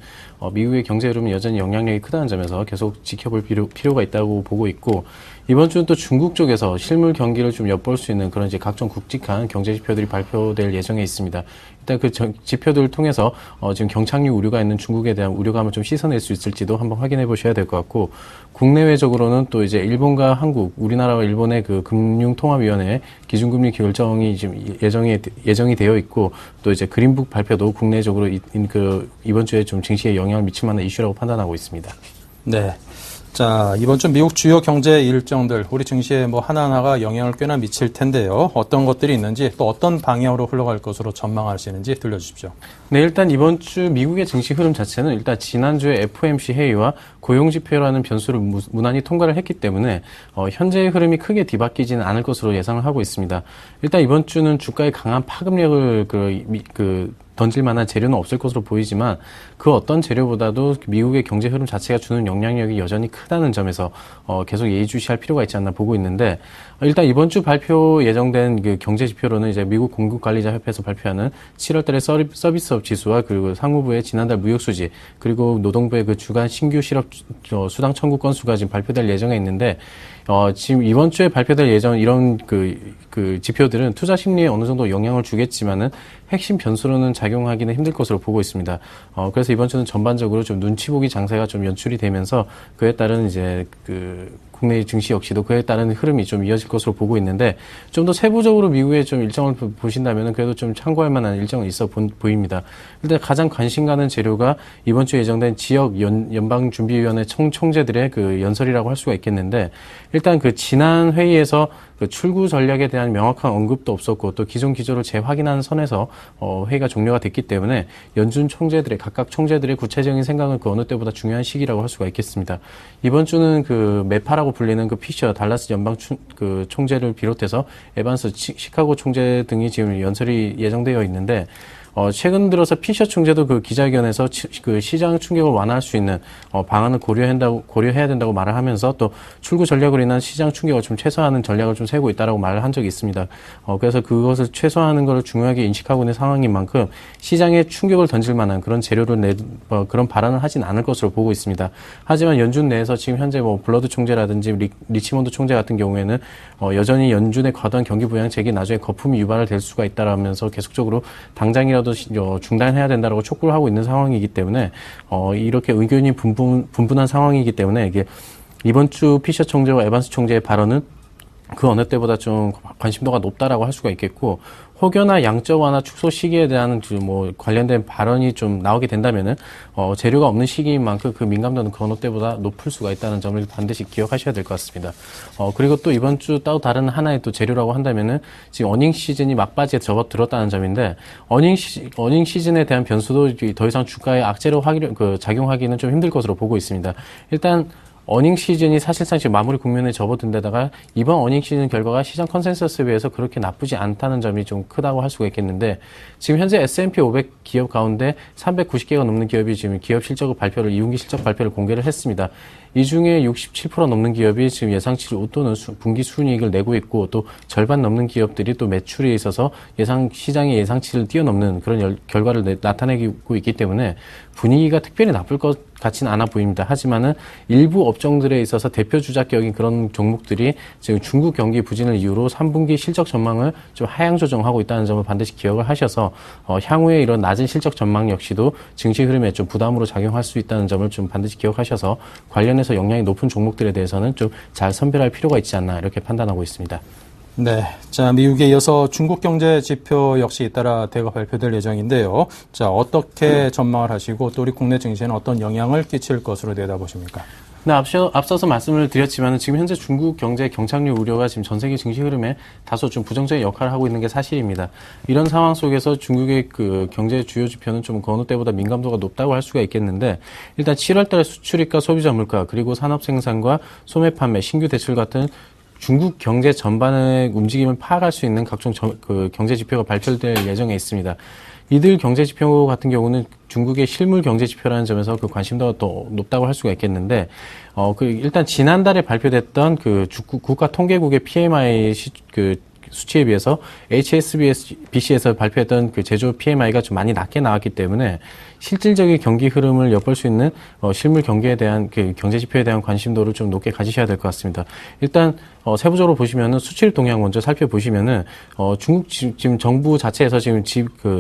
미국의 경제 흐름은 여전히 영향력이 크다는 점에서 계속 지켜볼 필요가 있다고 보고 있고, 이번 주는 또 중국 쪽에서 실물 경기를 좀 엿볼 수 있는 그런 이제 각종 굵직한 경제 지표들이 발표될 예정에 있습니다. 일단 그 지표들을 통해서 지금 경착륙 우려가 있는 중국에 대한 우려감을 좀 씻어낼 수 있을지도 한번 확인해 보셔야 될 것 같고, 국내외적으로는 또 이제 일본과 한국, 우리나라와 일본의 그 금융통화위원회 기준금리 결정이 지금 예정이 되어 있고, 또 이제 그린북 발표도 국내적으로 이번 주에 좀 증시에 영향을 미칠 만한 이슈라고 판단하고 있습니다. 네. 자, 이번 주 미국 주요 경제 일정들, 우리 증시에 뭐 하나하나가 영향을 꽤나 미칠 텐데요. 어떤 것들이 있는지, 또 어떤 방향으로 흘러갈 것으로 전망하시는지 들려주십시오. 네, 일단 이번 주 미국의 증시 흐름 자체는 일단 지난주에 FOMC 회의와 고용지표라는 변수를 무난히 통과를 했기 때문에 현재의 흐름이 크게 뒤바뀌지는 않을 것으로 예상을 하고 있습니다. 일단 이번 주는 주가의 강한 파급력을 던질 만한 재료는 없을 것으로 보이지만, 그 어떤 재료보다도 미국의 경제 흐름 자체가 주는 영향력이 여전히 크다는 점에서 계속 예의주시할 필요가 있지 않나 보고 있는데, 일단 이번 주 발표 예정된 그 경제 지표로는 이제 미국 공급관리자협회에서 발표하는 7월달의 서비스업 지수와 그리고 상무부의 지난달 무역 수지, 그리고 노동부의 그 주간 신규 실업 수당 청구 건수가 지금 발표될 예정에 있는데, 지금 이번 주에 발표될 이런 그 지표들은 투자 심리에 어느 정도 영향을 주겠지만은 핵심 변수로는 작용하기는 힘들 것으로 보고 있습니다. 그래서 이번 주는 전반적으로 좀 눈치 보기 장세가 좀 연출이 되면서 그에 따른 이제 국내 증시 역시도 그에 따른 흐름이 좀 이어질 것으로 보고 있는데, 좀 더 세부적으로 미국의 좀 일정을 보신다면은 그래도 좀 참고할 만한 일정은 있어 보입니다. 일단 가장 관심 가는 재료가 이번 주에 예정된 지역 연방준비위원회 총재들의 그 연설이라고 할 수가 있겠는데, 일단 그 지난 회의에서 그 출구 전략에 대한 명확한 언급도 없었고, 또 기존 기조를 재확인하는 선에서 회의가 종료가 됐기 때문에 연준 총재들의 각각 총재들의 구체적인 생각은 그 어느 때보다 중요한 시기라고 할 수가 있겠습니다. 이번 주는 그 매파라고 불리는 그 피셔 달라스 연방 총재를 비롯해서 에반스 시카고 총재 등이 지금 연설이 예정되어 있는데, 최근 들어서 피셔 총재도 그 기자회견에서 그 시장 충격을 완화할 수 있는 방안을 고려해야 된다고 말을 하면서, 또 출구 전략으로 인한 시장 충격을 좀 최소화하는 전략을 좀 세우고 있다라고 말을 한 적이 있습니다. 그래서 그것을 최소화하는 것을 중요하게 인식하고 있는 상황인 만큼 시장에 충격을 던질 만한 그런 재료를 그런 발언을 하진 않을 것으로 보고 있습니다. 하지만 연준 내에서 지금 현재 뭐 블러드 총재라든지 리치몬드 총재 같은 경우에는 여전히 연준의 과도한 경기 부양책이 나중에 거품이 유발을 될 수가 있다라면서 계속적으로 당장이라도 중단해야 된다라고 촉구를 하고 있는 상황이기 때문에 이렇게 의견이 분분한 상황이기 때문에 이게 이번 주 피셔 총재와 에반스 총재의 발언은 그 어느 때보다 좀 관심도가 높다라고 할 수가 있겠고, 혹여나 양적 완화 축소 시기에 대한 관련된 발언이 좀 나오게 된다면은 재료가 없는 시기인 만큼 그 민감도는 그 어느 때보다 높을 수가 있다는 점을 반드시 기억하셔야 될 것 같습니다. 그리고 또 이번 주 또 다른 하나의 또 재료라고 한다면은 지금 어닝 시즌이 막바지에 접어들었다는 점인데, 어닝 시즌에 대한 변수도 더 이상 주가의 악재로 작용하기는 좀 힘들 것으로 보고 있습니다. 일단 어닝 시즌이 사실상 지금 마무리 국면에 접어든 데다가 이번 어닝 시즌 결과가 시장 컨센서스에 비해서 그렇게 나쁘지 않다는 점이 좀 크다고 할 수가 있겠는데, 지금 현재 S&P 500 기업 가운데 390개가 넘는 기업이 지금 기업 실적 발표를 2분기 실적 발표를 공개를 했습니다. 이 중에 67% 넘는 기업이 지금 예상치를 웃도는 분기 순이익을 내고 있고, 또 절반 넘는 기업들이 또 매출에 있어서 시장의 예상치를 뛰어넘는 그런 결과를 나타내고 있기 때문에 분위기가 특별히 나쁠 것 같지는 않아 보입니다. 하지만은 일부 업종들에 있어서 대표 주작격인 그런 종목들이 지금 중국 경기 부진을 이유로 3분기 실적 전망을 좀 하향 조정하고 있다는 점을 반드시 기억을 하셔서 향후에 이런 낮은 실적 전망 역시도 증시 흐름에 좀 부담으로 작용할 수 있다는 점을 좀 반드시 기억하셔서 관련해서 영향이 높은 종목들에 대해서는 좀 잘 선별할 필요가 있지 않나 이렇게 판단하고 있습니다. 네. 자, 미국에 이어서 중국 경제 지표 역시 잇따라 대거 발표될 예정인데요. 자, 어떻게 전망을 하시고 또 우리 국내 증시에는 어떤 영향을 끼칠 것으로 내다보십니까? 근데 앞서서 말씀을 드렸지만 지금 현재 중국 경제 경착륙 우려가 지금 전 세계 증시 흐름에 다소 좀 부정적인 역할을 하고 있는 게 사실입니다. 이런 상황 속에서 중국의 그 경제 주요 지표는 좀 그 어느 때보다 민감도가 높다고 할 수가 있겠는데, 일단 7월달 수출입과 소비자 물가, 그리고 산업 생산과 소매 판매, 신규 대출 같은 중국 경제 전반의 움직임을 파악할 수 있는 각종 그 경제 지표가 발표될 예정에 있습니다. 이들 경제 지표 같은 경우는 중국의 실물 경제 지표라는 점에서 그 관심도가 더 높다고 할 수가 있겠는데, 일단 지난달에 발표됐던 그 국가 통계국의 PMI 수치에 비해서 HSBC에서 발표했던 그 제조 PMI가 좀 많이 낮게 나왔기 때문에 실질적인 경기 흐름을 엿볼 수 있는 실물 경기에 대한 그 경제 지표에 대한 관심도를 좀 높게 가지셔야 될 것 같습니다. 일단 세부적으로 보시면은 수출 동향 먼저 살펴보시면은 중국 지금 정부 자체에서 지금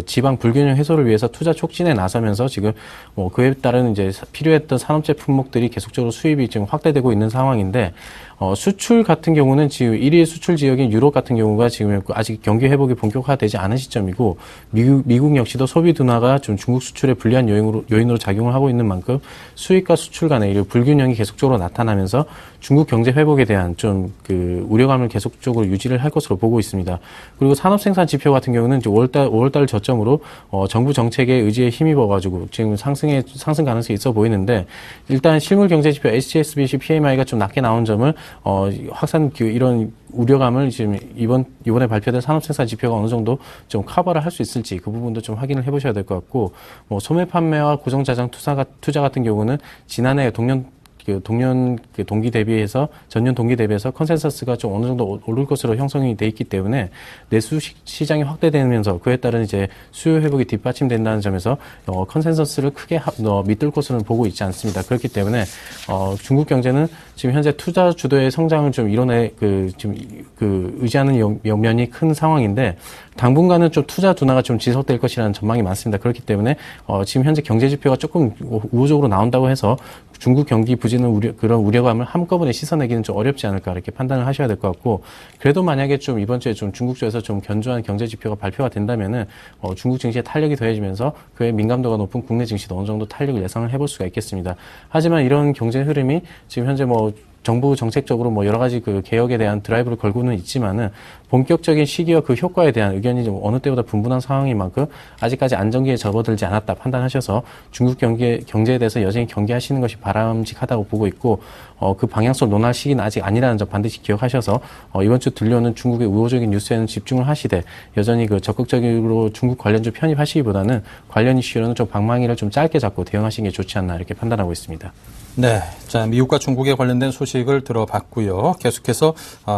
지방 불균형 해소를 위해서 투자 촉진에 나서면서 지금 그에 따른 이제 필요했던 산업재 품목들이 계속적으로 수입이 지금 확대되고 있는 상황인데, 수출 같은 경우는 지금 1위 수출 지역인 유럽 같은 경우가 지금 아직 경기 회복이 본격화되지 않은 시점이고, 미국 역시도 소비 둔화가 좀 중국 수출에 불리한 요인으로 작용을 하고 있는 만큼 수입과 수출 간의 불균형이 계속적으로 나타나면서 중국 경제 회복에 대한 좀 우려감을 계속적으로 유지를 할 것으로 보고 있습니다. 그리고 산업 생산 지표 같은 경우는 이제 5월달 저점으로 정부 정책의 의지에 힘입어가지고 지금 상승 가능성이 있어 보이는데, 일단 실물 경제 지표 HSBC PMI가 좀 낮게 나온 점을 이런 우려감을 지금 이번에 발표된 산업 생산 지표가 어느 정도 좀 커버를 할 수 있을지 그 부분도 좀 확인을 해보셔야 될 것 같고, 소매 판매와 고정자산 투자 같은 경우는 지난해 전년 동기 대비해서 컨센서스가 좀 어느 정도 오를 것으로 형성이 돼 있기 때문에 내수 시장이 확대되면서 그에 따른 이제 수요 회복이 뒷받침된다는 점에서 컨센서스를 크게 밑들 것으로는 보고 있지 않습니다. 그렇기 때문에 중국 경제는 지금 현재 투자 주도의 성장을 좀 의지하는 면이 큰 상황인데, 당분간은 좀 투자 둔화가 좀 지속될 것이라는 전망이 많습니다. 그렇기 때문에 지금 현재 경제 지표가 조금 우호적으로 나온다고 해서 중국 경기 부진을 그런 우려감을 한꺼번에 씻어내기는 좀 어렵지 않을까, 이렇게 판단을 하셔야 될 것 같고, 그래도 만약에 좀 이번 주에 좀 중국 쪽에서 좀 견조한 경제 지표가 발표가 된다면은 중국 증시의 탄력이 더해지면서 그의 민감도가 높은 국내 증시도 어느 정도 탄력을 예상을 해볼 수가 있겠습니다. 하지만 이런 경제 흐름이 지금 현재 정부 정책적으로 여러 가지 그 개혁에 대한 드라이브를 걸고는 있지만은, 본격적인 시기와 그 효과에 대한 의견이 좀 어느 때보다 분분한 상황인 만큼 아직까지 안정기에 접어들지 않았다 판단하셔서 중국 경제에 대해서 여전히 경계하시는 것이 바람직하다고 보고 있고, 그 방향성 논할 시기는 아직 아니라는 점 반드시 기억하셔서 이번 주 들려오는 중국의 우호적인 뉴스에는 집중을 하시되, 여전히 적극적으로 중국 관련주 편입하시기보다는 관련 이슈로는 좀 방망이를 좀 짧게 잡고 대응하시는 게 좋지 않나, 이렇게 판단하고 있습니다. 네. 자, 미국과 중국에 관련된 소식을 들어봤고요. 계속해서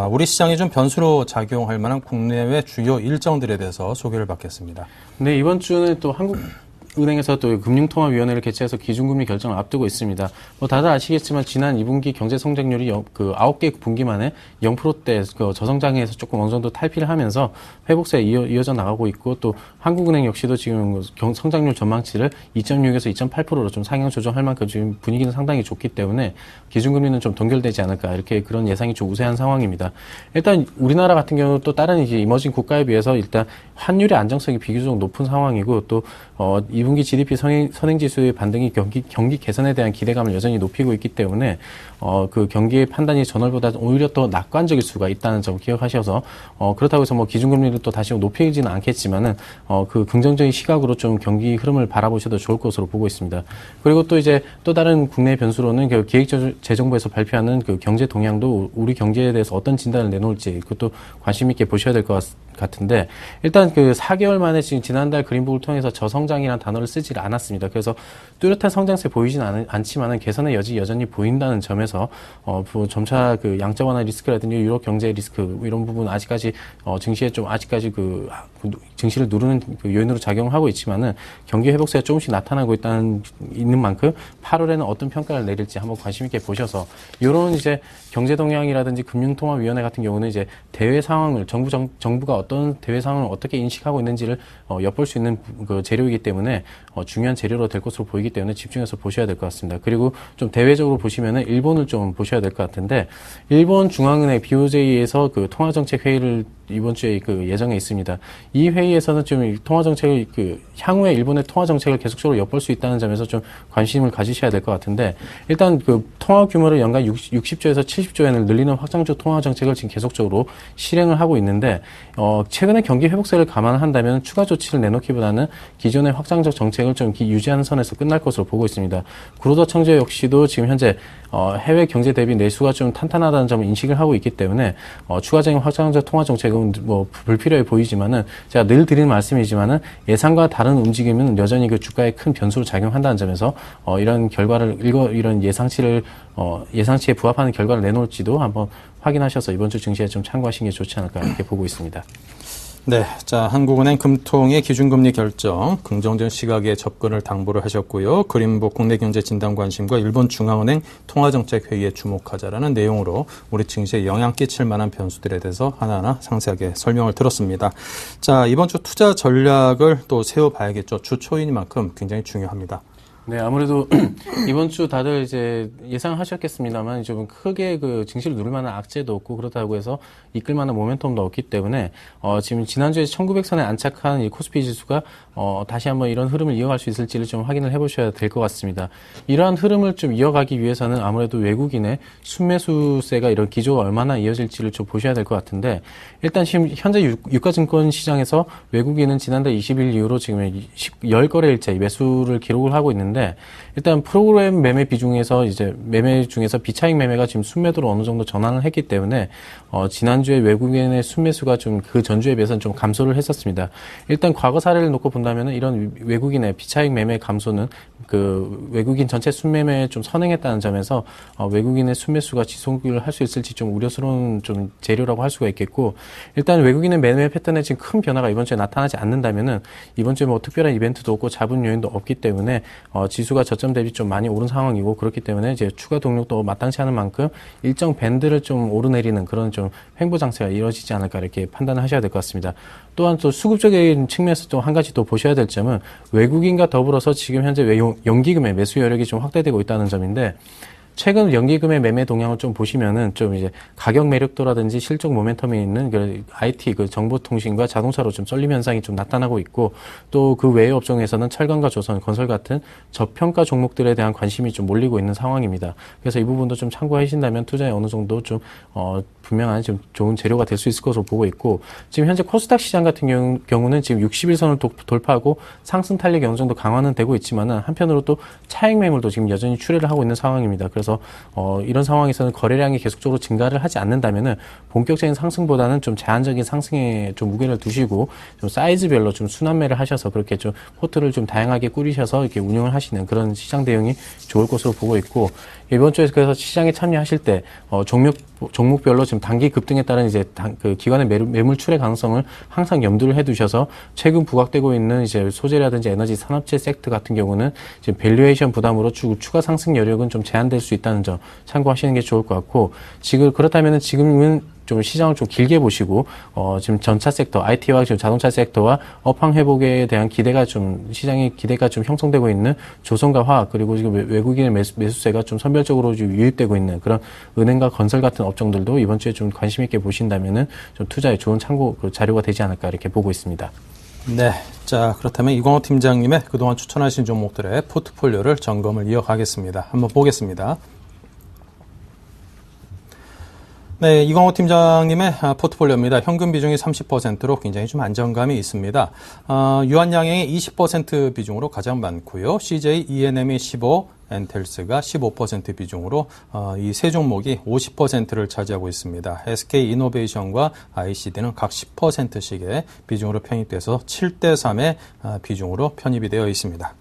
우리 시장에 좀 변수로 작용할 만한 국내외 주요 일정들에 대해서 소개를 받겠습니다. 네, 이번 주는 또 한국은행에서 또 금융통화위원회를 개최해서 기준금리 결정을 앞두고 있습니다. 다들 아시겠지만 지난 2분기 경제 성장률이 9개 분기 만에 0%대 저성장에서 조금 어느 정도 탈피를 하면서 회복세에 이어져 나가고 있고, 또 한국은행 역시도 지금 성장률 전망치를 2.6에서 2.8%로 좀 상향 조정할 만큼 지금 분위기는 상당히 좋기 때문에 기준금리는 좀 동결되지 않을까, 이렇게 그런 예상이 좀 우세한 상황입니다. 일단 우리나라 같은 경우 또 다른 이제 이머징 국가에 비해서 일단 환율의 안정성이 비교적 높은 상황이고, 또 2분기 GDP 선행지수의 반등이 경기 개선에 대한 기대감을 여전히 높이고 있기 때문에 그 경기의 판단이 전월보다 오히려 더 낙관적일 수가 있다는 점 기억하셔서, 그렇다고 해서 기준금리를 또 다시 높이지는 않겠지만은 그 긍정적인 시각으로 좀 경기 흐름을 바라보셔도 좋을 것으로 보고 있습니다. 그리고 또 이제 또 다른 국내 변수로는 기획재정부에서 발표하는 그 경제 동향도 우리 경제에 대해서 어떤 진단을 내놓을지, 그것도 관심 있게 보셔야 될 것 같은데, 일단 4개월 만에 지금 지난달 그린북을 통해서 저성장이라는 단어를 쓰질 않았습니다. 그래서 뚜렷한 성장세 보이진 않지만은 개선의 여지 여전히 보인다는 점에서 점차 양적 완화 리스크라든지 유럽 경제 리스크 이런 부분 아직까지 증시에 좀 아직까지 증시를 누르는 요인으로 작용을 하고 있지만은 경기 회복세가 조금씩 나타나고 있는 만큼 8월에는 어떤 평가를 내릴지 한번 관심 있게 보셔서, 이런 이제 경제 동향이라든지 금융통화위원회 같은 경우는 이제 대외 상황을 정부가 어떤 대외 상황을 어떻게 인식하고 있는지를 엿볼 수 있는 그 재료이기 때문에 중요한 재료로 될 것으로 보이기 때문에 집중해서 보셔야 될 것 같습니다. 그리고 좀 대외적으로 보시면은 일본을 좀 보셔야 될 것 같은데, 일본 중앙은행 BOJ에서 그 통화정책 회의를 이번 주에 그 예정에 있습니다. 이 회의에서는 좀 통화 정책을 향후에 일본의 통화 정책을 계속적으로 엿볼 수 있다는 점에서 좀 관심을 가지셔야 될 것 같은데, 일단 그 통화 규모를 연간 60조에서 70조엔을 늘리는 확장적 통화 정책을 지금 계속적으로 실행을 하고 있는데, 최근에 경기 회복세를 감안한다면 추가 조치를 내놓기보다는 기존의 확장적 정책을 좀 유지하는 선에서 끝날 것으로 보고 있습니다. 구로더 청재 역시도 지금 현재 해외 경제 대비 내수가 좀 탄탄하다는 점을 인식을 하고 있기 때문에 추가적인 확장적 통화 정책은 뭐 불필요해 보이지만은, 제가 늘 드리는 말씀이지만은 예상과 다른 움직임은 여전히 그 주가에 큰 변수로 작용한다는 점에서 이런 결과를 이런 예상치에 부합하는 결과를 내놓을지도 한번 확인하셔서 이번 주 증시에 좀 참고하시는 게 좋지 않을까 이렇게 보고 있습니다. 네, 자, 한국은행 금통의 기준금리 결정, 긍정적 시각에 접근을 당부를 하셨고요. 그린북 국내경제진단관심과 일본중앙은행 통화정책회의에 주목하자라는 내용으로 우리 증시에 영향 끼칠 만한 변수들에 대해서 하나하나 상세하게 설명을 들었습니다. 자, 이번 주 투자 전략을 또 세워봐야겠죠. 주 초이니만큼 굉장히 중요합니다. 네, 아무래도 이번 주 다들 이제 예상하셨겠습니다만 좀 크게 그 증시를 누를 만한 악재도 없고 그렇다고 해서 이끌 만한 모멘텀도 없기 때문에 지금 지난주에 1900선에 안착한 이 코스피 지수가 다시 한번 이런 흐름을 이어갈 수 있을지를 좀 확인을 해보셔야 될 것 같습니다. 이러한 흐름을 좀 이어가기 위해서는 아무래도 외국인의 순매수세가 이런 기조가 얼마나 이어질지를 좀 보셔야 될 것 같은데, 일단 지금 현재 유가증권 시장에서 외국인은 지난달 20일 이후로 지금 10거래일째 매수를 기록을 하고 있는데, 일단 프로그램 매매 비중에서 이제 매매 중에서 비차익 매매가 지금 순매도로 어느 정도 전환을 했기 때문에 지난주에 외국인의 순매수가 좀 그 전주에 비해서는 좀 감소를 했었습니다. 일단 과거 사례를 놓고 본다면은 이런 외국인의 비차익 매매 감소는 그 외국인 전체 순매매에 좀 선행했다는 점에서 외국인의 순매수가 지속을 할 수 있을지 좀 우려스러운 좀 재료라고 할 수가 있겠고, 일단 외국인의 매매 패턴에 지금 큰 변화가 이번 주에 나타나지 않는다면은 이번 주에 뭐 특별한 이벤트도 없고 잡은 요인도 없기 때문에 지수가 저점 대비 좀 많이 오른 상황이고, 그렇기 때문에 이제 추가 동력도 마땅치 않은 만큼 일정 밴드를 좀 오르내리는 그런 좀 횡보 장세가 이루어지지 않을까 이렇게 판단을 하셔야 될 것 같습니다. 또한 또 수급적인 측면에서 또 한 가지 또 보셔야 될 점은 외국인과 더불어서 지금 현재 연기금의 매수 여력이 좀 확대되고 있다는 점인데, 최근 연기금의 매매 동향을 좀 보시면은 좀 이제 가격 매력도라든지 실적 모멘텀이 있는 그 IT, 그 정보통신과 자동차로 좀 쏠림 현상이 좀 나타나고 있고, 또 그 외의 업종에서는 철강과 조선, 건설 같은 저평가 종목들에 대한 관심이 좀 몰리고 있는 상황입니다. 그래서 이 부분도 좀 참고하신다면 투자에 어느 정도 좀 분명한 좀 좋은 재료가 될 수 있을 것으로 보고 있고, 지금 현재 코스닥 시장 같은 경우는 지금 60일선을 돌파하고 상승 탄력이 어느 정도 강화는 되고 있지만은, 한편으로 또 차익 매물도 지금 여전히 출회를 하고 있는 상황입니다. 그래서 이런 상황에서는 거래량이 계속적으로 증가를 하지 않는다면은 본격적인 상승보다는 좀 제한적인 상승에 좀 무게를 두시고 좀 사이즈별로 좀 순환매를 하셔서 그렇게 좀 포트를 좀 다양하게 꾸리셔서 이렇게 운영을 하시는 그런 시장 대응이 좋을 것으로 보고 있고, 이번 주에 그래서 시장에 참여하실 때 종목별로 지금 단기 급등에 따른 이제 그 기관의 매물 출회 가능성을 항상 염두를 해두셔서 최근 부각되고 있는 이제 소재라든지 에너지 산업재 섹터 같은 경우는 지금 밸류에이션 부담으로 추가 상승 여력은 좀 제한될 수 있다는 점 참고하시는 게 좋을 것 같고, 그렇다면은 지금은 좀 시장을 좀 길게 보시고 지금 전차 섹터, IT와 지금 자동차 섹터와 업황 회복에 대한 기대가 좀 시장의 기대가 좀 형성되고 있는 조선과 화학, 그리고 지금 외국인의 매수세가 좀 선별적으로 좀 유입되고 있는 그런 은행과 건설 같은 업종들도 이번 주에 좀 관심 있게 보신다면은 좀 투자에 좋은 참고 자료가 되지 않을까 이렇게 보고 있습니다. 네, 자, 그렇다면 이광호 팀장님의 그동안 추천하신 종목들의 포트폴리오를 점검을 이어가겠습니다. 한번 보겠습니다. 네, 이광호 팀장님의 포트폴리오입니다. 현금 비중이 30%로 굉장히 좀 안정감이 있습니다. 유한양행이 20% 비중으로 가장 많고요. CJ ENM이 15%, 엔텔스가 15% 비중으로 이 세 종목이 50%를 차지하고 있습니다. SK 이노베이션과 ICD는 각 10%씩의 비중으로 편입돼서 7대3의 비중으로 편입이 되어 있습니다.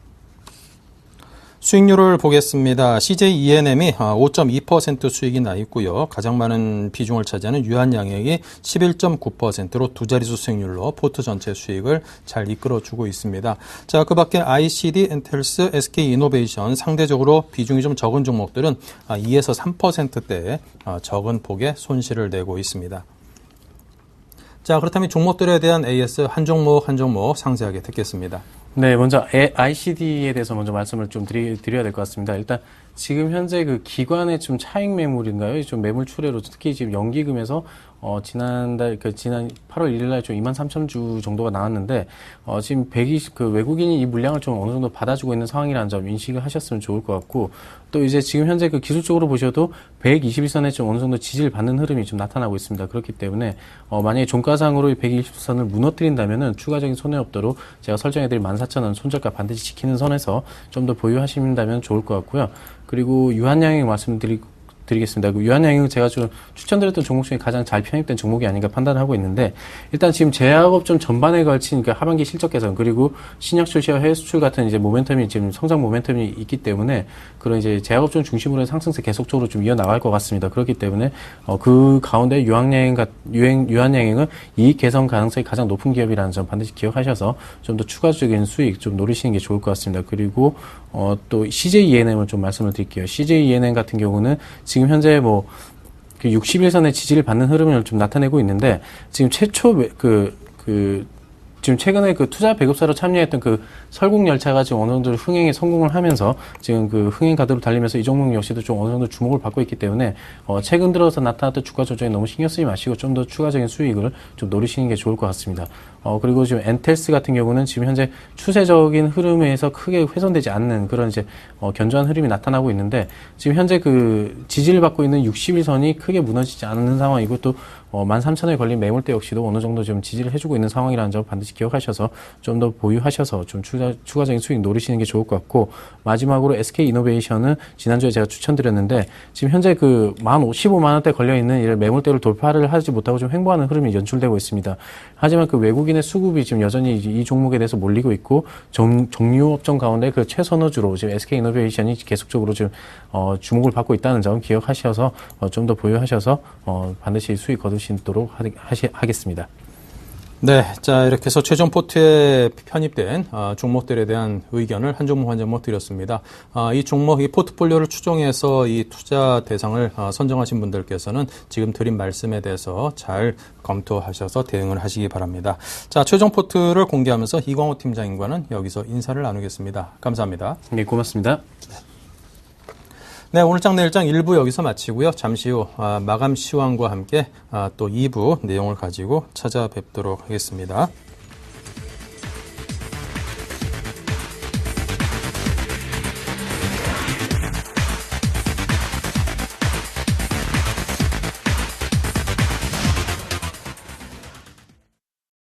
수익률을 보겠습니다. CJ ENM이 5.2% 수익이 나 있고요. 가장 많은 비중을 차지하는 유한양행이 11.9%로 두 자릿수 수익률로 포트 전체 수익을 잘 이끌어주고 있습니다. 자, 그 밖에 ICD, 엔텔스, SK 이노베이션 상대적으로 비중이 좀 적은 종목들은 2에서 3%대의 적은 폭의 손실을 내고 있습니다. 자, 그렇다면 종목들에 대한 AS 한 종목 상세하게 듣겠습니다. 네, 먼저 ICD에 대해서 먼저 말씀을 좀 드려야 될 것 같습니다. 일단 지금 현재 그 기관의 좀 차익 매물인가요? 좀 매물 추례로 특히 지금 연기금에서 지난 8월 1일 날 좀 23,000주 정도가 나왔는데, 지금 외국인이 이 물량을 좀 어느 정도 받아주고 있는 상황이라는 점 인식을 하셨으면 좋을 것 같고, 또 이제 지금 현재 그 기술적으로 보셔도 121선에 좀 어느 정도 지지를 받는 흐름이 좀 나타나고 있습니다. 그렇기 때문에, 만약에 종가상으로 121선을 무너뜨린다면은 추가적인 손해 없도록 제가 설정해드린 14,000원 손절가 반드시 지키는 선에서 좀 더 보유하신다면 좋을 것 같고요. 그리고 유한양행 말씀드리겠습니다. 그 유한양행은 제가 좀 추천드렸던 종목 중에 가장 잘 편입된 종목이 아닌가 판단을 하고 있는데, 일단 지금 제약업종 전반에 걸친 그러니까 하반기 실적 개선, 그리고 신약 출시와 해외 수출 같은 이제 모멘텀이 지금 성장 모멘텀이 있기 때문에 그런 이제 제약업종 중심으로 상승세 계속적으로 좀 이어나갈 것 같습니다. 그렇기 때문에 그 가운데 유한양행은 이익 개선 가능성이 가장 높은 기업이라는 점 반드시 기억하셔서 좀 더 추가적인 수익 좀 노리시는 게 좋을 것 같습니다. 그리고 또 CJ-ENM을 좀 말씀을 드릴게요. CJ-ENM 같은 경우는 지금 현재 그 61선의 지지를 받는 흐름을 좀 나타내고 있는데, 지금 지금 최근에 그 투자 배급사로 참여했던 그 설국열차가 지금 어느 정도 흥행에 성공을 하면서 지금 그 흥행 가도로 달리면서 이 종목 역시도 좀 어느 정도 주목을 받고 있기 때문에 최근 들어서 나타났던 주가 조정에 너무 신경 쓰지 마시고 좀 더 추가적인 수익을 좀 노리시는 게 좋을 것 같습니다. 그리고 지금 엔텔스 같은 경우는 지금 현재 추세적인 흐름에서 크게 훼손되지 않는 그런 이제 견조한 흐름이 나타나고 있는데, 지금 현재 그 지지를 받고 있는 60일선이 크게 무너지지 않는 상황이고, 또 13,000원에 걸린 매물대 역시도 어느 정도 좀 지지를 해주고 있는 상황이라는 점 반드시 기억하셔서 좀 더 보유하셔서 좀 추가적인 수익 노리시는 게 좋을 것 같고, 마지막으로 SK이노베이션은 지난주에 제가 추천드렸는데, 지금 현재 그 15만원대 걸려있는 이런 매물대를 돌파를 하지 못하고 좀 횡보하는 흐름이 연출되고 있습니다. 하지만 그 외국인의 수급이 지금 여전히 이 종목에 대해서 몰리고 있고, 정유업종 가운데 그 최선호주로 지금 SK이노베이션이 계속적으로 지금 주목을 받고 있다는 점 기억하셔서 좀 더 보유하셔서 반드시 수익 거두시도록 하겠습니다. 네, 자 이렇게 해서 최종 포트에 편입된 종목들에 대한 의견을 한 종목 한 종목 드렸습니다. 이 종목, 이 포트폴리오를 추종해서 이 투자 대상을 선정하신 분들께서는 지금 드린 말씀에 대해서 잘 검토하셔서 대응을 하시기 바랍니다. 자, 최종 포트를 공개하면서 이광호 팀장님과는 여기서 인사를 나누겠습니다. 감사합니다. 네, 고맙습니다. 네, 오늘 장 내일 장 1부 여기서 마치고요. 잠시 후 마감 시황과 함께 또 2부 내용을 가지고 찾아뵙도록 하겠습니다.